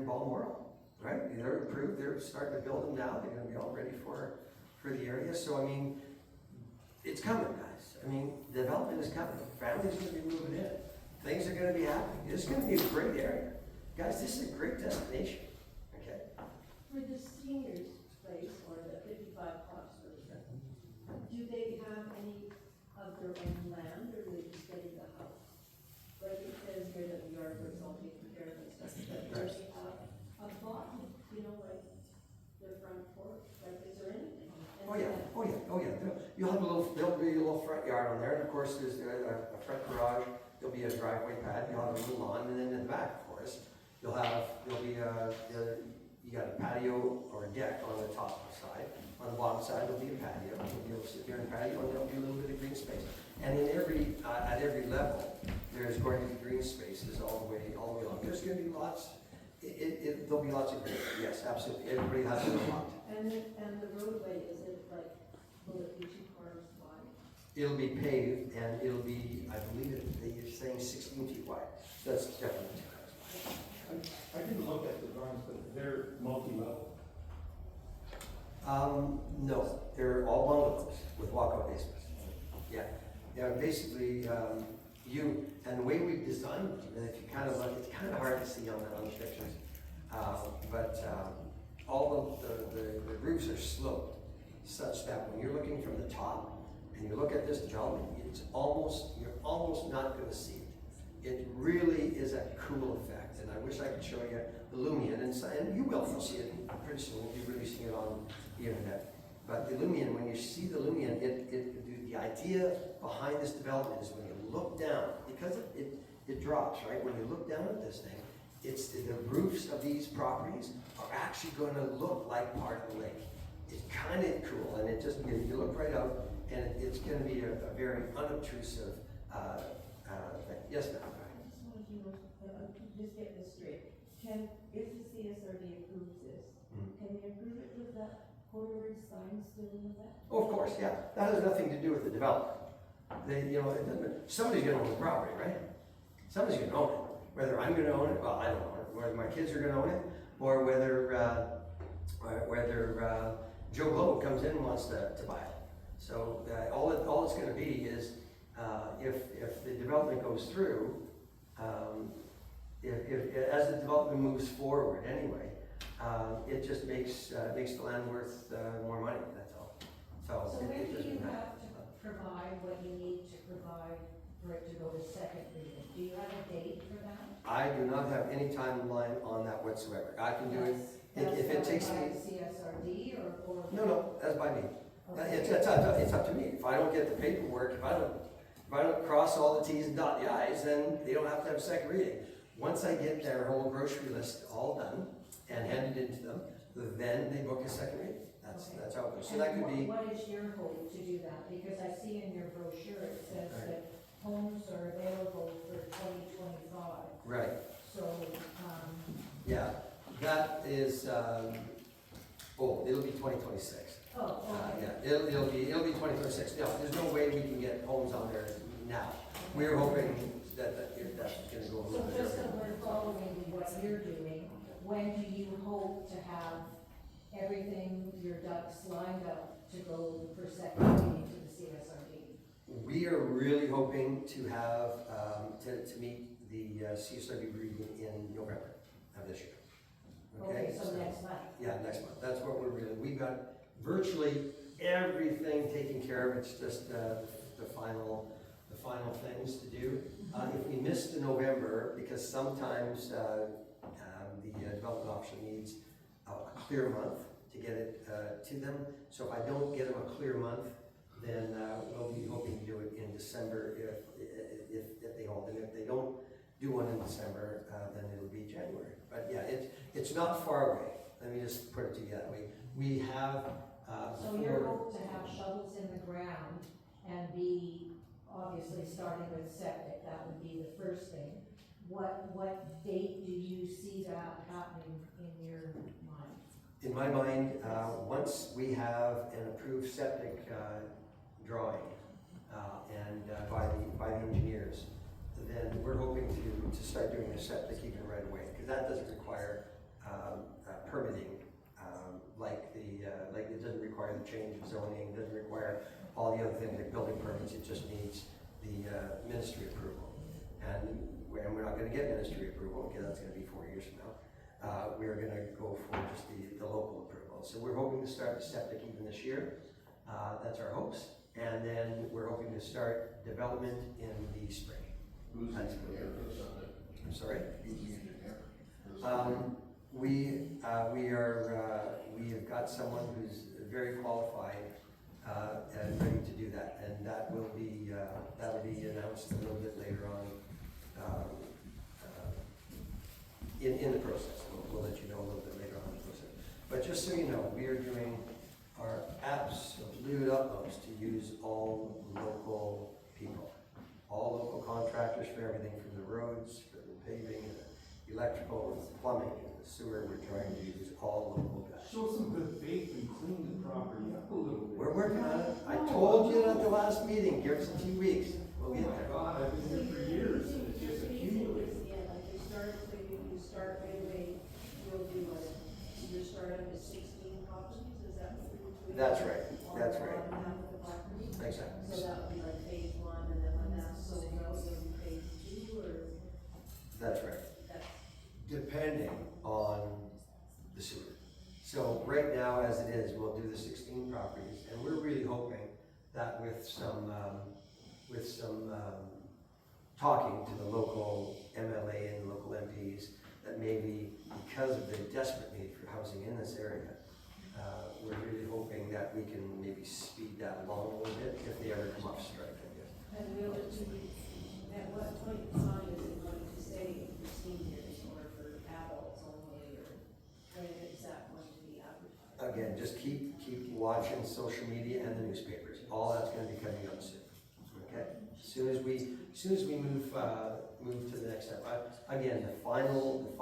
Balmoral, right? They're approved, they're starting to build them now, they're gonna be all ready for the area, so I mean, it's coming, guys. I mean, development is coming, families are gonna be moving in, things are gonna be happening, this is gonna be a great area. Guys, this is a great destination, okay? For the seniors place, or the 55 plus, do they have any of their own land, or do they just get in the house? Like it says here that the yard was all taken care of and stuff, but there's a plot, you know, like their front porch, like is there anything? Oh yeah. There'll be a little front yard on there, and of course, there's a front garage, there'll be a driveway pad, you'll have a little lawn, and then in the back, of course, you got a patio or a deck on the top side. On the bottom side, there'll be a patio. You'll sit there in the patio, and there'll be a little bit of green space. And in at every level, there's going to be green spaces all the way along. There's going to be lots. There'll be lots of green. Yes, absolutely. Everybody has their lot. And the roadway, is it like, will it be 2 cars wide? It'll be paved, and it'll be, I believe, they're saying 16 feet wide. So that's definitely 2 cars wide. I didn't look at the drawings, but they're multi-level. No, they're all bungalows with walkout basements. Yeah, basically, and the way we've designed them, and if you kind of look, it's kind of hard to see on the pictures. But all of the roofs are sloped such that when you're looking from the top and you look at this development, you're almost not gonna see it. It really is a cool effect, and I wish I could show you the Lumion, and you will, you'll see it pretty soon, we'll be releasing it on the internet. But the Lumion, when you see the Lumion, the idea behind this development is when you look down, because it drops, right? When you look down at this thing, it's the roofs of these properties are actually gonna look like part of the lake. It's kind of cool, and it just, you look right out, and it's gonna be a very unobtrusive thing. Yes, ma'am? I just wanted to know, just get this straight. If the CSRD approves this, can they approve it with that corridor sign still in the back? Oh, of course, yeah. That has nothing to do with the development. Somebody's gonna own the property, right? Somebody's gonna own it. Whether I'm gonna own it, well, I don't own it. Whether my kids are gonna own it, or whether Joe Blow comes in and wants to buy it. So all it's gonna be is if the development goes through, if as the development moves forward anyway, it just makes the land worth more money. That's all. So it when do doesn't you matter. have to provide what you need to provide for it to go to second reading? Do you have a date for that? I do not have any timeline on that whatsoever. I can do it if it takes me. That's by CSRD or? No, that's by me. Okay. It's up to me. If I don't get the paperwork, if I don't cross all the T's and dot the I's, then they don't have to have a second reading. Once I get their whole grocery list all done and handed in to them, then they book a second reading. That's how it goes. So And that could be. What is your hope to do that? Because I see in your brochure, it says Right. that homes are available for 2025. Right. So, Yeah. That is. It'll be 2026. oh, okay. Yeah. It'll be 2026. No, there's no way we can get homes on there now. We're hoping that's going to go a little So bit just so earlier. we're following what you're doing, when do you hope to have everything, your ducks lined up to go for second reading to the CSRD? We are really hoping to have, to meet the CSW reading in November of this year. Okay, so next month. Yeah, next month. That's what we've got virtually everything taken care of. It's just the final things to do. If we miss the November, because sometimes the development officer needs a clear month to get it to them. So if I don't get them a clear month, then we'll be hoping to do it in December if they hold. And if they don't do one in December, then it'll be January. But yeah, it's not far away. Let me just put it to you that way. We have. So your hope to have shovels in the ground and be obviously starting with septic, that would be the first thing. What date do you see that happening in your mind? In my mind, once we have an approved septic drawing and by the engineers, then we're hoping to start doing the septic even right away, because that doesn't require permitting like it doesn't require the change of zoning, it doesn't require all the other things like building permits. It just needs the ministry approval, and we're not going to get ministry approval because that's going to be 4 years from now. We're going to go for just the local approval. So we're hoping to start the septic even this year. That's our hopes. And then we're hoping to start development in the spring. Who's the engineer for the septic? I'm sorry? Who's the engineer? We have got someone who's very qualified and ready to do that. And that will be announced a little bit later on in the process. We'll let you know a little bit later on in the process. But just so you know, we are doing our absolute utmost to use all local people, all local contractors for everything from the roads, for the paving, and the electrical, and the plumbing, and the sewer. We're trying to use all local guys. Show some good faith and clean the property up a little bit. We're working on it. I told you at the last meeting, give us a few weeks. We'll Oh get my there. God, I've been here for years and it just accumulates. Yeah, like you start That's right, that's on right. behalf of the property? Exactly. So that would be like phase one, and then when that's sold out, there'll be phase two, or That's right. that's, Depending on the sewer. So right now, as it is, we'll do the 16 properties, and we're really hoping that with some talking to the local MLA and local MPs, that maybe because of the desperate need for housing in this area, we're really hoping that we can maybe speed that along a little bit if they ever come off strike, I guess. and will it be, at what point in time is it going to say for seniors or for adults only, or when is that going to be advertised? Again, just keep watching social media and the newspapers. All that's gonna be coming up soon. Okay? As soon as we move to the next step. Again, all the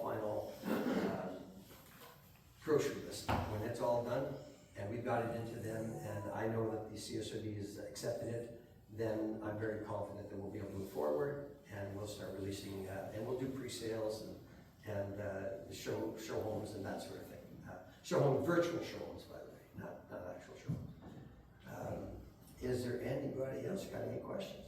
final grocery list, when it's all done, and we've got it into them, and I know that the CSOD has accepted it, then I'm very confident that we'll be able to move forward, and we'll start releasing, and we'll do pre-sales and show homes and that sort of thing. Virtual show homes, by the way, not actual show homes. Is there anybody else got any questions?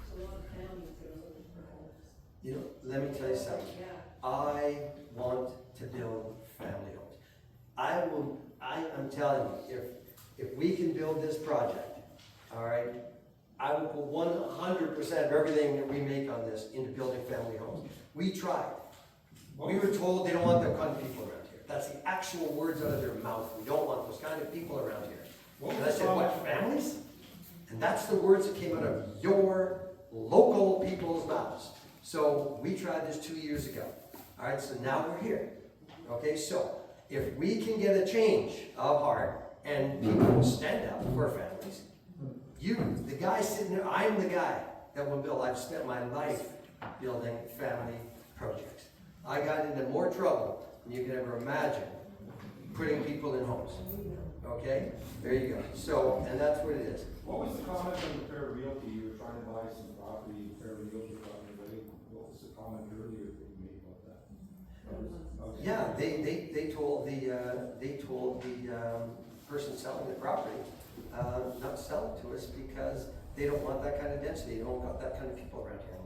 So a lot of families that are looking for homes. You know, let me tell you something. Yeah. I want to build family homes. I'm telling you, if we can build this project, all right, I will put 100% of everything that we make on this into building family homes. We tried. We were told they don't want that kind of people around here. That's the actual words out of their mouth. We don't want those kind of people around here. And I said, what, families? And that's the words that came out of your local people's mouths. So we tried this 2 years ago. All right, so now we're here. Okay, so if we can get a change of heart and people will stand up for families, the guy sitting there, I'm the guy that will build. I've spent my life building family projects. I got into more trouble than you can ever imagine putting people in homes. Okay, there you go. So, and that's what it is. What was the comment on the Fair Realty? You were trying to buy some property, Fair Realty property. What was the comment earlier that you made about that? Okay. Yeah, they told the person selling the property not to sell it to us because they don't want that kind of density. They don't want that kind of people around here.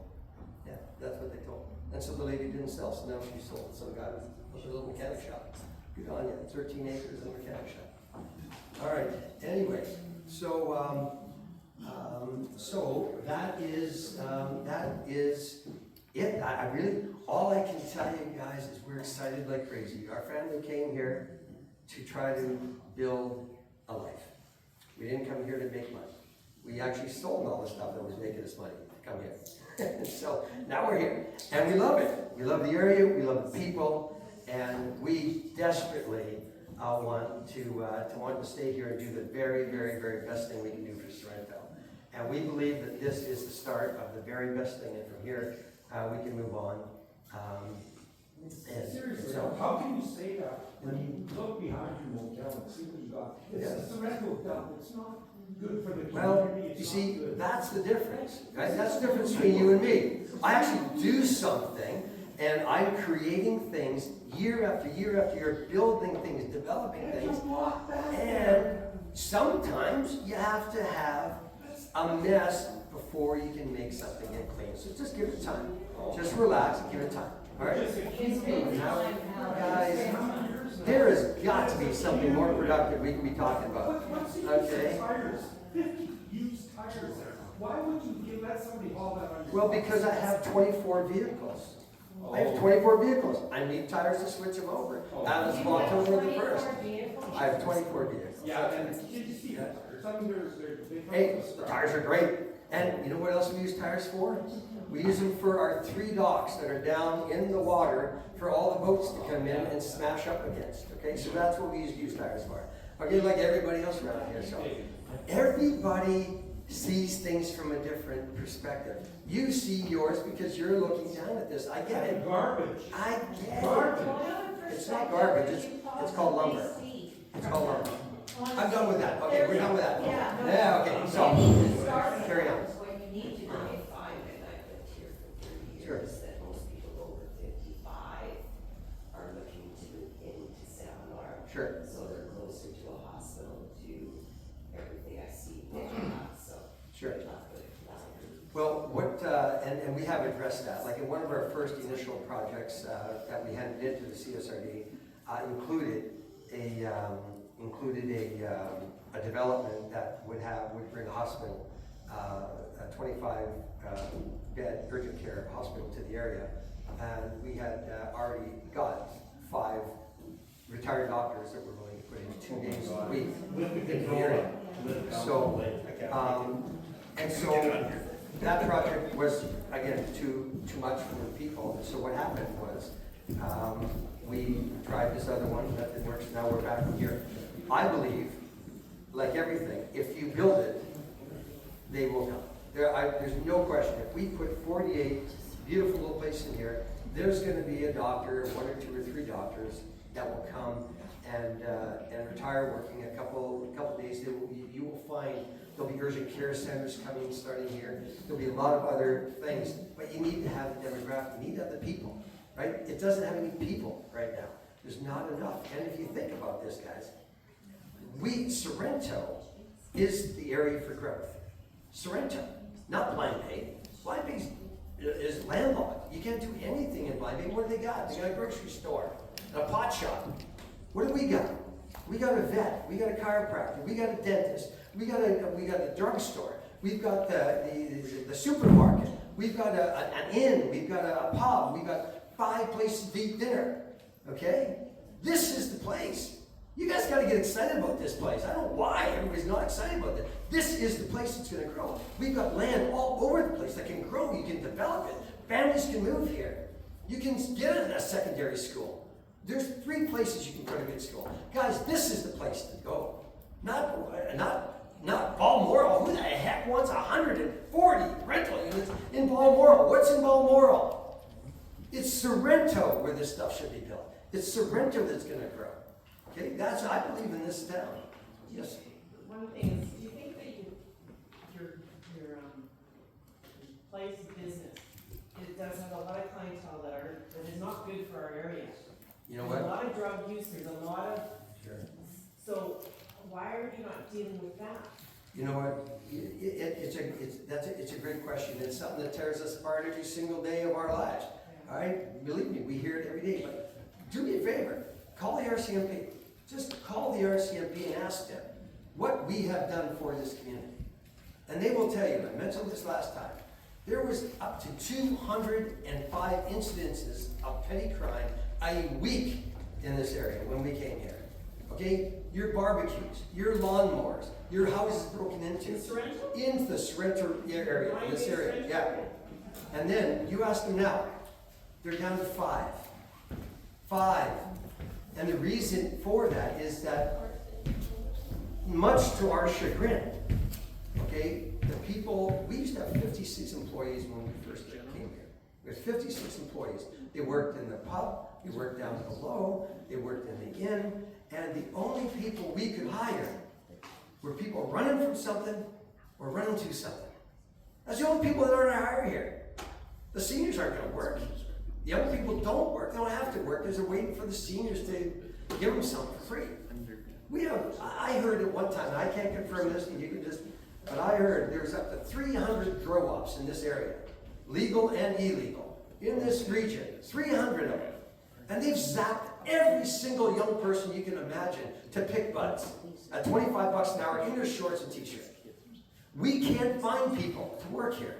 Yeah, that's what they told. And so the lady didn't sell, so now she sold it. So the guy with a little mechanic shop. Good on you, 13 acres and a mechanic shop. All right, anyway, so that is it. I really, all I can tell you guys is we're excited like crazy. Our family came here to try to build a life. We didn't come here to make money. We actually sold all the stuff that was making us money to come here. So now we're here, and we love it. We love the area, we love the people, and we desperately want to stay here and do the very, very, very best thing we can do for Sorrento. And we believe that this is the start of the very best thing, and from here we can move on. Seriously, so, how can you say that when you look behind your motel and see what you got? It's a Sorrento dump. It's not good for the community. well, It's you not see, good. that's the difference, right? That's the difference between you and me. I actually do something, and I'm creating things year after year after year, building things, developing things, and sometimes you have to have a mess before you can make something get clean. So just give it time. Just relax and give it time. All right? Now, guys, there has got to be something more productive we can be talking about. Okay? Tires, 50 used tires there. Why would you let somebody haul that on your? Well, because I have 24 vehicles. I have 24 vehicles. I need tires to switch them over. That was October the 1st. I have 24 vehicles. Yeah, and did you see that? Some they Hey, tires are great. And you know what else we use tires for? We use them for our 3 docks that are down in the water for all the boats to come in and smash up against. Okay, so that's what we use tires for. Okay, like everybody else around here. So everybody sees things from a different perspective. You see yours because you're looking down at this. I get it. Garbage. I get it. Garbage. It's not garbage. It's called lumber. It's called lumber. I'm done with that. Okay, we're done with that. Yeah, okay, so, carry on. What you need to do, if I lived here for 30 Sure. years, that most people overthink address that. Like in one of our first initial projects that we handed into the CSRD, included a development that would bring a hospital, a 25 bed urgent care hospital to the area. And we had already got 5 retired doctors that were willing to put in 2 days a week in the area. So, and so that project was, again, too much for the people. So what happened was, we tried this other one, that didn't work, so now we're back here. I believe, like everything, if you build it, they will come. There's no question. If we put 48 beautiful little places in here, there's going to be a doctor, 1 or 2 or 3 doctors that will come and retire working a couple days. You will find there'll be urgent care centers coming, starting here. There'll be a lot of other things, but you need to have the demographic. You need to have the people, right? It doesn't have any people right now. There's not enough. And if you think about this, guys, Sorrento is the area for growth. Sorrento, not Blind Bay. Blind Bay is landlocked. You can't do anything in Blind Bay. What do they got? They got a grocery store, a pot shop. What do we got? We got a vet. We got a chiropractor. We got a dentist. We got a drugstore. We've got the supermarket. We've got an inn. We've got a pub. We've got 5 places to eat dinner. Okay? This is the place. You guys got to get excited about this place. I don't know why everybody's not excited about it. This is the place that's going to grow. We've got land all over the place that can grow. You can develop it. Families can move here. You can get it in a secondary school. There's 3 places you can put a good school. Guys, this is the place to go. Not Balmoral. Who the heck wants 140 rental units in Balmoral? What's in Balmoral? It's Sorrento where this stuff should be built. It's Sorrento that's going to grow. Okay, I believe in this town. Yes. One thing is, do you think that your place of business, it does have a lot of clientele that is not good for our area? You know There's what? a lot of drug use. There's a lot of. Sure. So why are you not dealing with that? You know what? It's a great question. It's something that tears us apart every single day of our lives. All right? Believe me, we hear it every day. But do me a favor. Call the RCMP. Just call the RCMP and ask them what we have done for this community. And they will tell you, I mentioned this last time, there was up to 205 incidences of petty crime a week in this area when we came here. Okay? Your barbecues, your lawnmowers, your houses broken into. In Sorrento? In the Sorrento area, in this area, yeah. And then you ask them now, they're down to 5. 5. And the reason for that is that, much to our chagrin, okay, the people, we used to have 56 employees when we first came here. We had 56 employees. They worked in the pub, they worked down below, they worked in the inn, and the only people we could hire were people running from something or running to something. That's the only people that are going to hire here. The seniors aren't going to work. The young people don't work. They don't have to work because they're waiting for the seniors to give them something for free. I heard at one time, and I can't confirm this, and you can just, but I heard there's up to 300 grow-ups in this area, legal and illegal, in this region, 300 of them. And they've zapped every single young person you can imagine to pick buds at $25 an hour in their shorts and t-shirts. We can't find people to work here.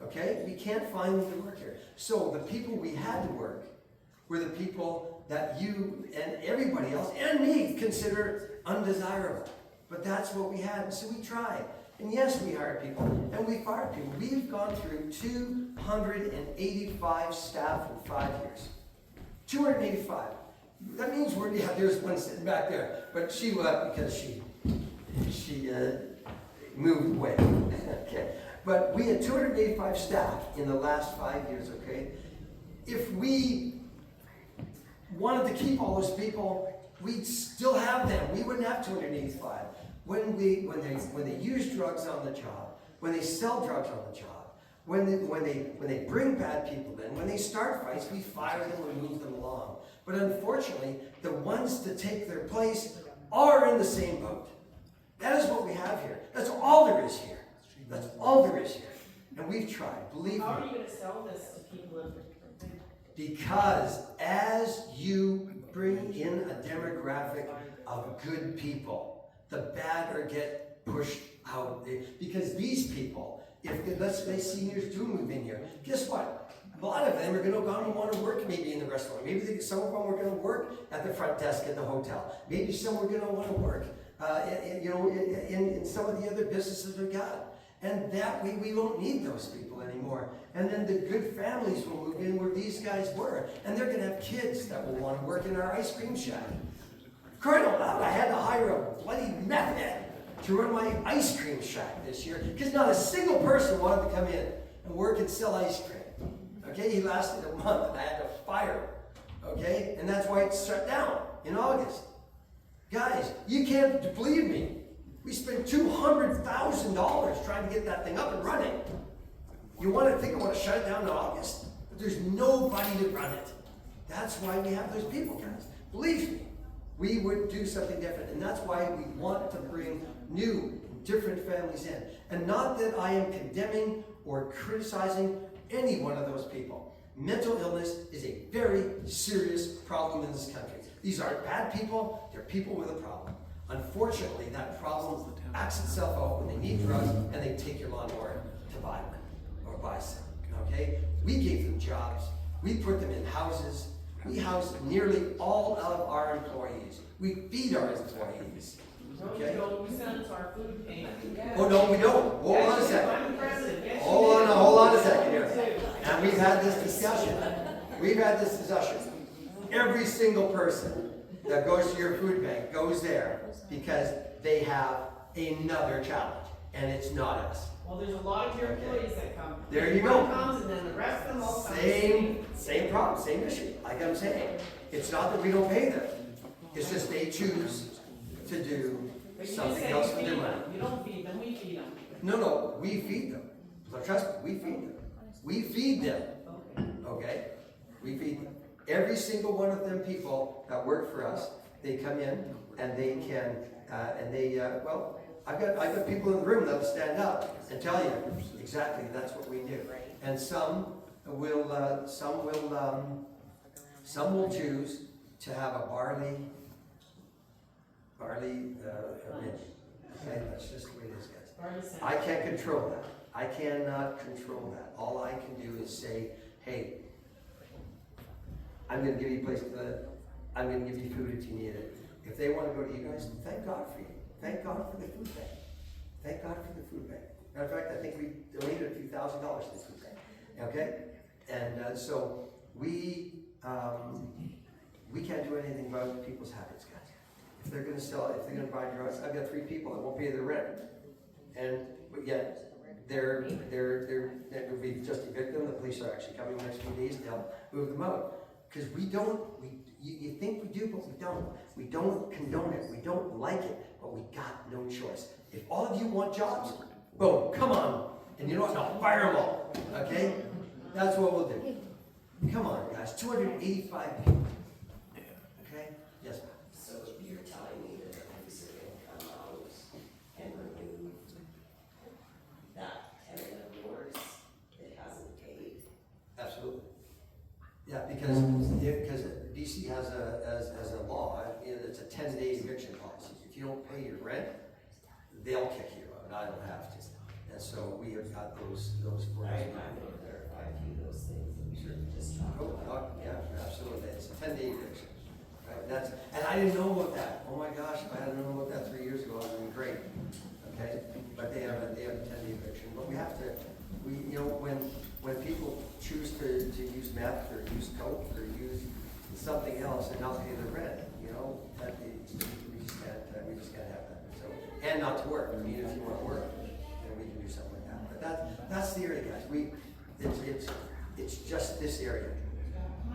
Okay? We can't find them to work here. So the people we had to work were the people that you and everybody else and me consider undesirable. But that's what we had. And so we tried. And yes, we hired people and we fired people. We've gone through 285 staff in 5 years. 285. That means there's one sitting back there. But she left because she moved away. Okay. But we had 285 staff in the last 5 years, okay? If we wanted to keep all those people, we'd still have them. We wouldn't have 285. When they use drugs on the job, when they sell drugs on the job, when they bring bad people in, when they start fights, we fire them and move them along. But unfortunately, the ones to take their place are in the same boat. That is what we have here. That's all there is here. That's all there is here. And we've tried, believe How are me. you gonna sell this to people if Because as you bring in a demographic of good people, the bad are get pushed out. Because these people, if let's say seniors do move in here, guess what? A lot of them are going to go and want to work maybe in the restaurant. Maybe some of them are going to work at the front desk at the hotel. Maybe some are going to want to work, in some of the other businesses we got. And that way we won't need those people anymore. And then the good families will move in where these guys were. And they're going to have kids that will want to work in our ice cream shack. Crying out loud, I had to hire a bloody meth head to run my ice cream shack this year because not a single person wanted to come in and work and sell ice cream. Okay, he lasted a month and I had to fire him. Okay, and that's why it's shut down in August. Guys, you can't believe me. We spent $200,000 trying to get that thing up and running. You want to think I want to shut it down in August? But there's nobody to run it. That's why we have those people, guys. Believe me, we would do something different. And that's why we want to bring new, different families in. And not that I am condemning or criticizing any one of those people. Mental illness is a very serious problem in this country. These aren't bad people, they're people with a problem. Unfortunately, that problem acts itself out when they need drugs and they take your lawnmower to buy one or buy some, okay? We gave them jobs. We put them in houses. We house nearly all of our employees. We feed our employees, okay? we send it to our food bank? Oh, no, we don't. Hold on a second. I'm the president, yes, you Hold on a second here. do. And we've had this discussion. Every single person that goes to your food bank goes there because they have another challenge, and it's not us. Well, there's a lot of your employees that come. There you go. One comes and then the rest of them all come. Same problem, same issue, like I'm saying. It's not that we don't pay them. It's just they choose to do But you something say else you with their feed money. them. You don't feed them, we feed them. No, we feed them. So trust me, we feed them. We feed them, Okay. okay? We feed them. Every single one of them people that work for us, they come in and they can, I've got people in the room that'll stand up and tell you exactly that's what we do. And some will choose to have a barley ridge. Okay, that's just the way it is, guys. I can't control that. I cannot control that. All I can do is say, hey, I'm going to give you a place to live. I'm going to give you food if you need it. If they want to go to you guys, thank God for you. Thank God for the food bank. Thank God for the food bank. Matter of fact, I think we donated a few $1,000s to the food bank. Okay? And so we can't do anything about people's habits, guys. If they're going to sell, if they're going to buy drugs, I've got 3 people that won't pay their rent. But yet, we've just evicted them. The police are actually coming in the next few days. They'll move them out. Because you think we do, but we don't. We don't condone it. We don't like it, but we got no choice. If all of you want jobs, boom, come on. And you know what? I'll fire them all. Okay? That's what we'll do. Come on, guys. 285 people. Okay? Yes, ma'am. So you're telling me that if the income out and remove that tenant of yours that hasn't paid? Absolutely. Yeah, because BC has a law, it's a 10-day eviction policy. If you don't pay your rent, they'll kick you out, and I don't have to. And so we have got those for us. I'm going to verify a few of those things that we should just talk about. Yeah, absolutely. It's a 10-day eviction. Right? And I didn't know about that. Oh my gosh, if I hadn't known about that 3 years ago, it would have been great. Okay? But they have a 10-day eviction. But we have to, when people choose to use meth or use coke or use something else and not pay their rent, we just can't have that. So, and not to work. I mean, if you want to work, then we can do something like that. But that's the area, guys. It's just this area.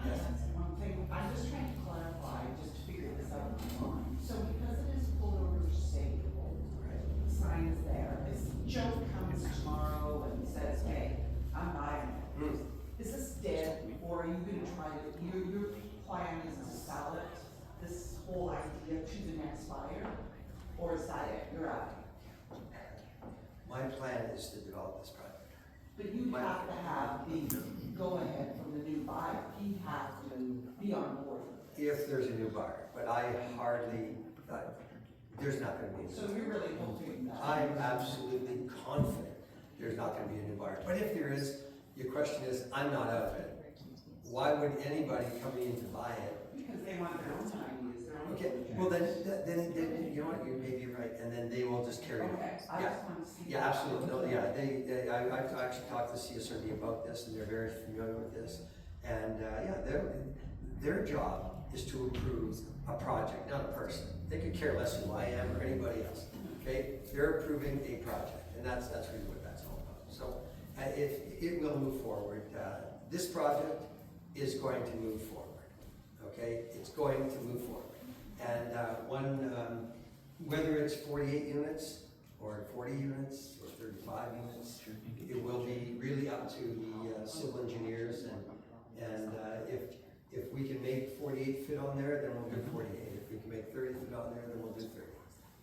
Yes. One thing, I'm just trying to clarify, just to figure this out in my mind. So because it is pulled over disabled, the sign is there, if Joe comes tomorrow and says, hey, I'm buying it, is this dead, or are you gonna try to, your plan is to sell it, this whole idea to the next buyer? Or is that it, you're out? My plan is to develop this project. But you have to have the go-ahead from the new buyer, he has to be on board. If there's a new buyer, but I hardly, there's not gonna be a new So buyer. you're really hoping that. I'm absolutely confident there's not gonna be a new buyer. But if there is, your question is, I'm not out of it. Why would anybody come in to buy it? Because they want their own time to use their own. Okay, well then, you know what, you may be right, and then they will just carry it. Okay, I Yeah. just want to see. Yeah, absolutely, no, yeah, I've actually talked to CSRD about this, and they're very familiar with this. And, yeah, their job is to approve a project, not a person. They could care less who I am or anybody else, okay? They're approving a project, and that's really what that's all about. So, it will move forward. This project is going to move forward, okay? It's going to move forward. And, whether it's 48 units, or 40 units, or 35 units, it will be really up to the civil engineers, and if we can make 48 fit on there, then we'll do 48. If we can make 30 fit on there, then we'll do 30.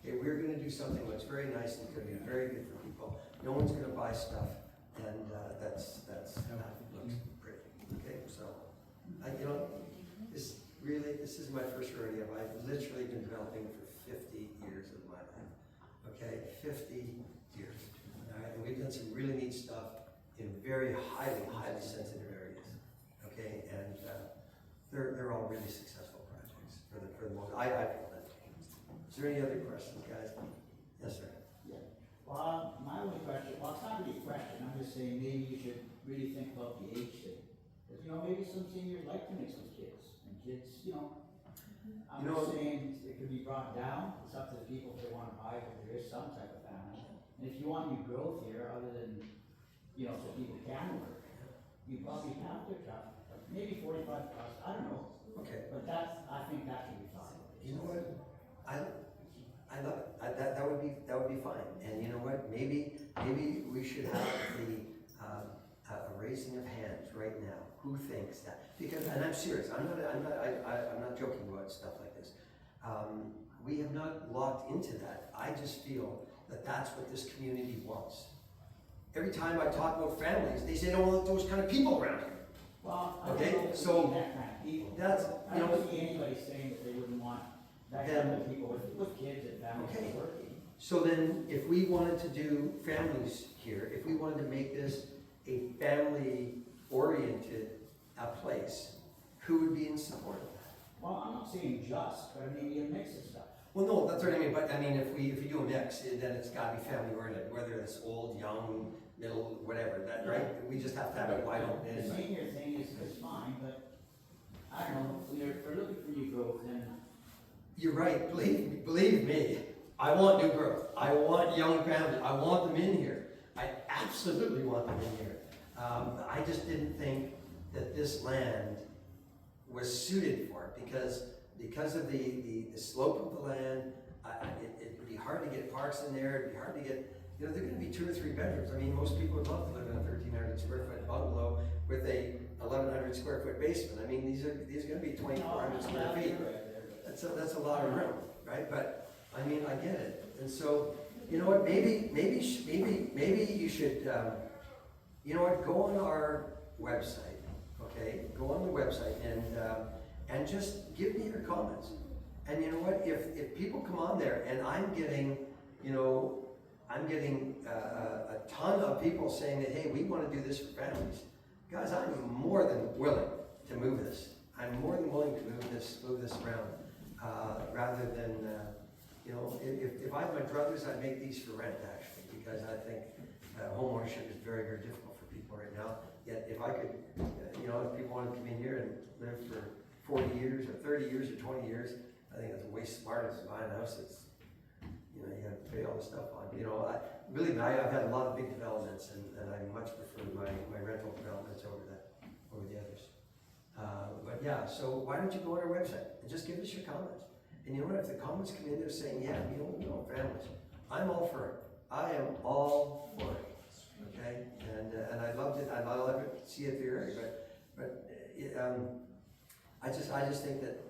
Okay, we're gonna do something that's very nice and gonna be very good for people. No one's gonna buy stuff, and that looks pretty. Okay, so, you know, this is my first rodeo. I've literally been developing for 50 years of my life. Okay, 50 years. All right, and we've done some really neat stuff in very highly sensitive areas. Okay, and they're all really successful projects for the most. I feel that. Is there any other questions, guys? Yes, sir. Well, my only question, well, it's not really a question, I'm just saying maybe you should really think about the age thing. Because, you know, maybe some seniors like to mix with kids, and kids, you know, I'm just saying it could be brought down, it's up to the people if they wanna buy it, if there is some type of family. And if you want new growth here, other than, you know, so people can work, you probably have to have, maybe 45 plus, I don't know. Okay. But I think that should be fine. You know what? I love it. That would be fine. And you know what? Maybe we should have a raising of hands right now. Who thinks that? Because, and I'm serious. I'm not joking about stuff like this. We have not locked into that. I just feel that that's what this community wants. Every time I talk about families, they say, "Don't want those kind of people around here." Well, I Okay, don't know if so we need that kind of people. that's, I you know, don't see anybody saying that they wouldn't want that kind of people with kids and families Okay. working. So then, if we wanted to do families here, if we wanted to make this a family-oriented place, who would be in support of that? Well, I'm not saying just, but maybe a mix of stuff. Well, no, that's what I mean, but I mean, if we do a mix, then it's gotta be family-oriented, whether it's old, young, middle, whatever, that, right? We just have to have it wide open. The senior thing is fine, but I don't know, if we're looking for new growth, then You're right, believe me, I want new growth, I want young families, I want them in here, I absolutely want them in here. I just didn't think that this land was suited for it, because of the slope of the land, it would be hard to get parks in there, it'd be hard to get, you know, they're gonna be 2 or 3 bedrooms. I mean, most people would love to live in a 1,300 square foot bungalow with a 1,100 square foot basement. I mean, these are gonna be 2,400 square feet. That's a lot of room, right? But, I mean, I get it. And so, you know what, maybe you should, you know what, go on our website, okay? Go on the website and just give me your comments. And you know what, if people come on there and I'm getting a ton of people saying that, hey, we want to do this for families. Guys, I'm more than willing to move this. I'm more than willing to move this around, rather than, you know, if I had my druthers, I'd make these for rent, actually, because I think homeownership is very, very difficult for people right now. Yet if I could, you know, if people want to come in here and live for 40 years or 30 years or 20 years, I think it's way smarter than buying a house that's, you know, you have to pay all this stuff on. You know, I've had a lot of big developments, and I much prefer my rental developments over the others. But yeah, so why don't you go on our website and just give us your comments? And you know what, if the comments come in there saying, yeah, we don't families, I'm all for it. I am all for it. Okay, and I loved it. I'd love to see it there, but I just think that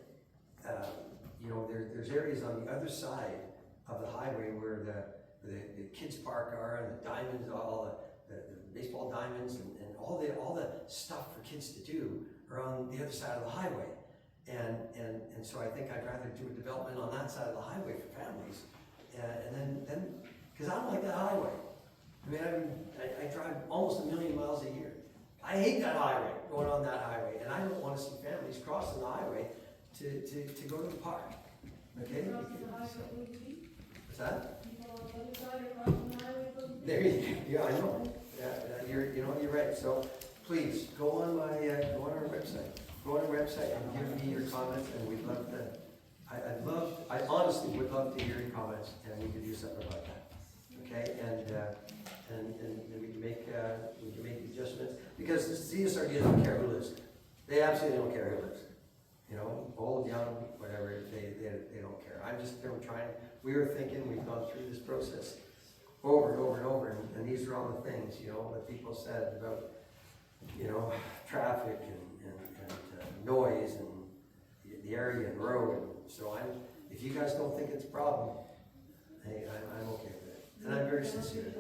you know, there's areas on the other side of the highway where the kids park are, and the diamonds, all the baseball diamonds and all the stuff for kids to do are on the other side of the highway. And so I think I'd rather do a development on that side of the highway for families. And then, because I don't like that highway. I mean, I drive almost 1 million miles a year. I hate that highway, going on that highway, and I don't want to see families crossing the highway to go to the park. Okay? What's that? There you go. Yeah, I know. Yeah, you're right. So please go on our website. Go on our website and give me your comments, and we'd love to. I honestly would love to hear your comments, and we could do something about that. Okay, and we can make adjustments, because the CSRD doesn't care who lives there. They absolutely don't care who lives there. You know, old, young, whatever, they don't care. I'm just trying. We were thinking, we've gone through this process over and over and over, and these are all the things, you know, that people said about, you know, traffic and noise and the area and road. So if you guys don't think it's a problem, hey, I'm okay with it. And I'm very sincere.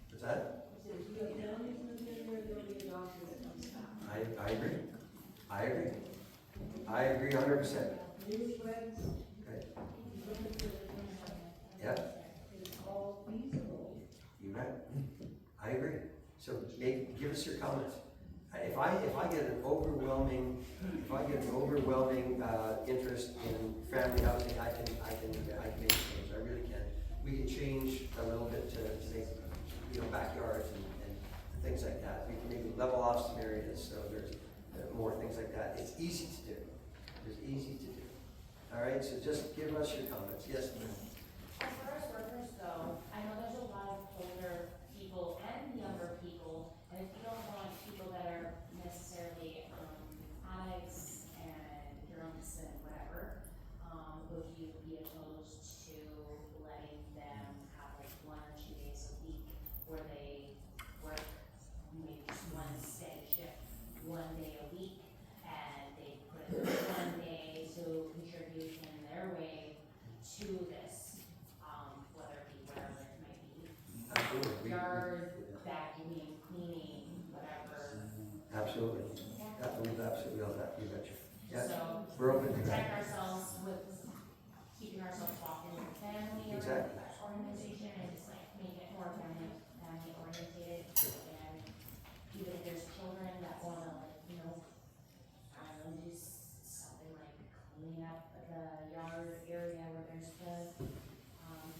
What's that? I agree. I agree 100%. Okay. Yeah. You bet. I agree. So give us your comments. If I get an overwhelming interest in family housing, I can make a change. I really can. We can change a little bit to make, you know, backyards and things like that. We can maybe level off some areas, so there's more things like that. It's easy to do. It's easy to do. All right, so just give us your comments. Yes, ma'am. As far as workers go, I know there's a lot of older people and younger people, and if you don't want people that are necessarily addicts and drunks and whatever, would you be opposed to letting them have like 1 or 2 days a week where they work maybe just one steady shift, 1 day a week, and they put 1 day to contribute in their way to this, whether it be wherever it might be. Absolutely. Yard, vacuuming, cleaning, whatever. Absolutely. We've absolutely all that. You betcha. Yeah. So, We're open to protect that. ourselves with keeping ourselves locked in the family Exactly. organization, and just like make it more family oriented. And even if there's children that wanna, like, you know, I don't know, do something like cleaning up the yard area where there's the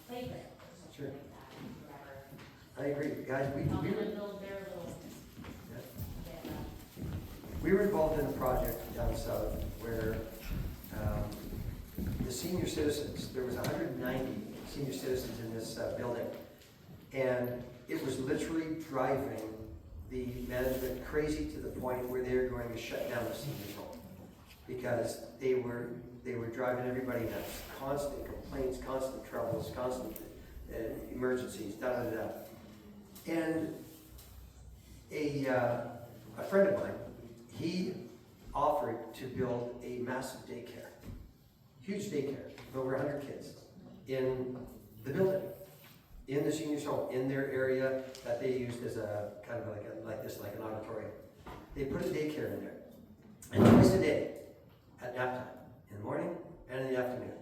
playground or something Sure. like that, whatever. I agree. Guys, Help them build their little. we were involved in a project down south where the senior citizens, there was 190 senior citizens in this building, and it was literally driving the management crazy to the point where they were going to shut down the senior home because they were driving everybody nuts. Constant complaints, constant troubles, constant emergencies, And a friend of mine, he offered to build a massive daycare, huge daycare, with over 100 kids in the building, in the seniors' home, in their area that they used as a kind of like an auditorium. They put a daycare in there, and twice a day at nap time, in the morning and in the afternoon,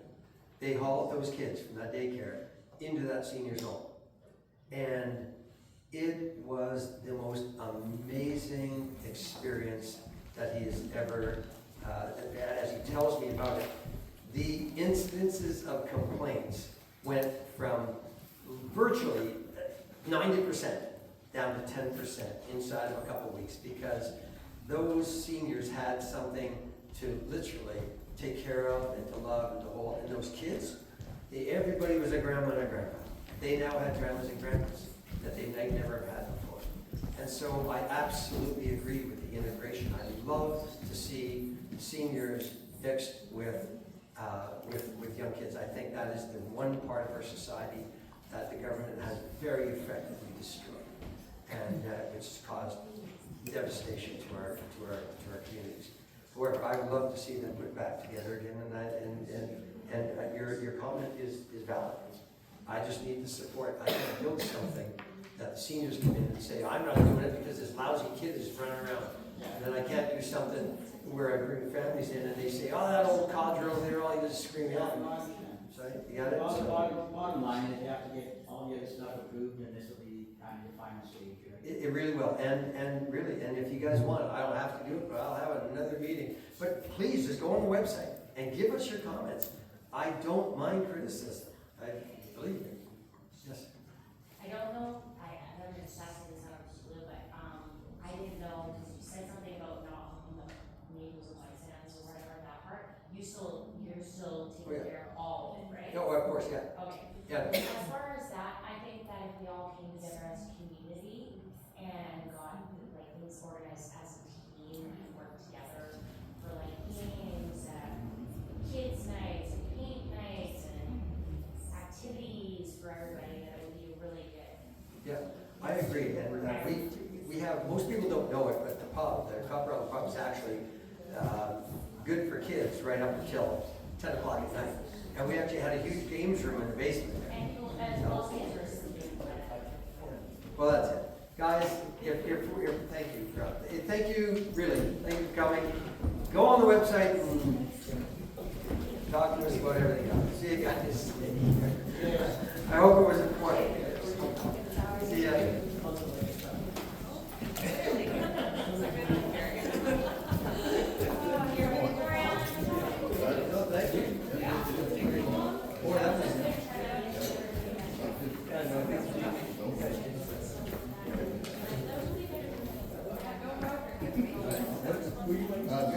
they hauled those kids from that daycare into that seniors' home, and it was the most amazing experience that he has ever, as he tells me about it, the incidences of complaints went from virtually 90% down to 10% inside of a couple of weeks, because those seniors had something to literally take care of and to love and to hold. And those kids, everybody was a grandma and a grandpa. They now had grandmas and grandpas that they never had before. And so I absolutely agree with the integration. I love to see seniors mixed with young kids. I think that is the one part of our society that the government has very effectively destroyed, and which has caused devastation to our communities. However, I would love to see them put back together again, and your comment is valid. I just need the support. I can build something that the seniors come in and say, I'm not doing it because this lousy kid is running around. And then I can't do something where I bring families in and they say, oh, that old codger over there, all he does is scream Yeah, at no, me. I understand. So, you got it? Bottom, So, bottom line is you have to get all the other stuff approved, and this will be kind of the final stage, right? it really will, and really, and if you guys want it, I don't have to do it, but I'll have another meeting. But please, just go on the website and give us your comments. I don't mind criticism, believe me. Yes. I don't know, I know you're just asking this out of the blue, but, I didn't know, because you said something about not hooking the neighbors with lights and or whatever, that part. You're still Oh, taking yeah. care of all of it, right? Oh, of course, yeah, Okay. yeah. As far as that, I think that if we all came together as a community and got like things organized as a team and worked together for like games and kids nights and paint nights and activities for everybody, that it would be really good. Yeah, I agree, and we have, most people don't know it, but the Copper Island pub is actually good for kids right up until 10 o'clock at night. And we actually had a huge games room in the basement there. And people, as well as interested in Well, that's it. Guys, thank you, thank you, really, thank you for coming. Go on the website and talk to us about everything else. See you guys. I hope it was important. See ya. No, thank you. Boy, that was. Yeah, no, thank you. Good.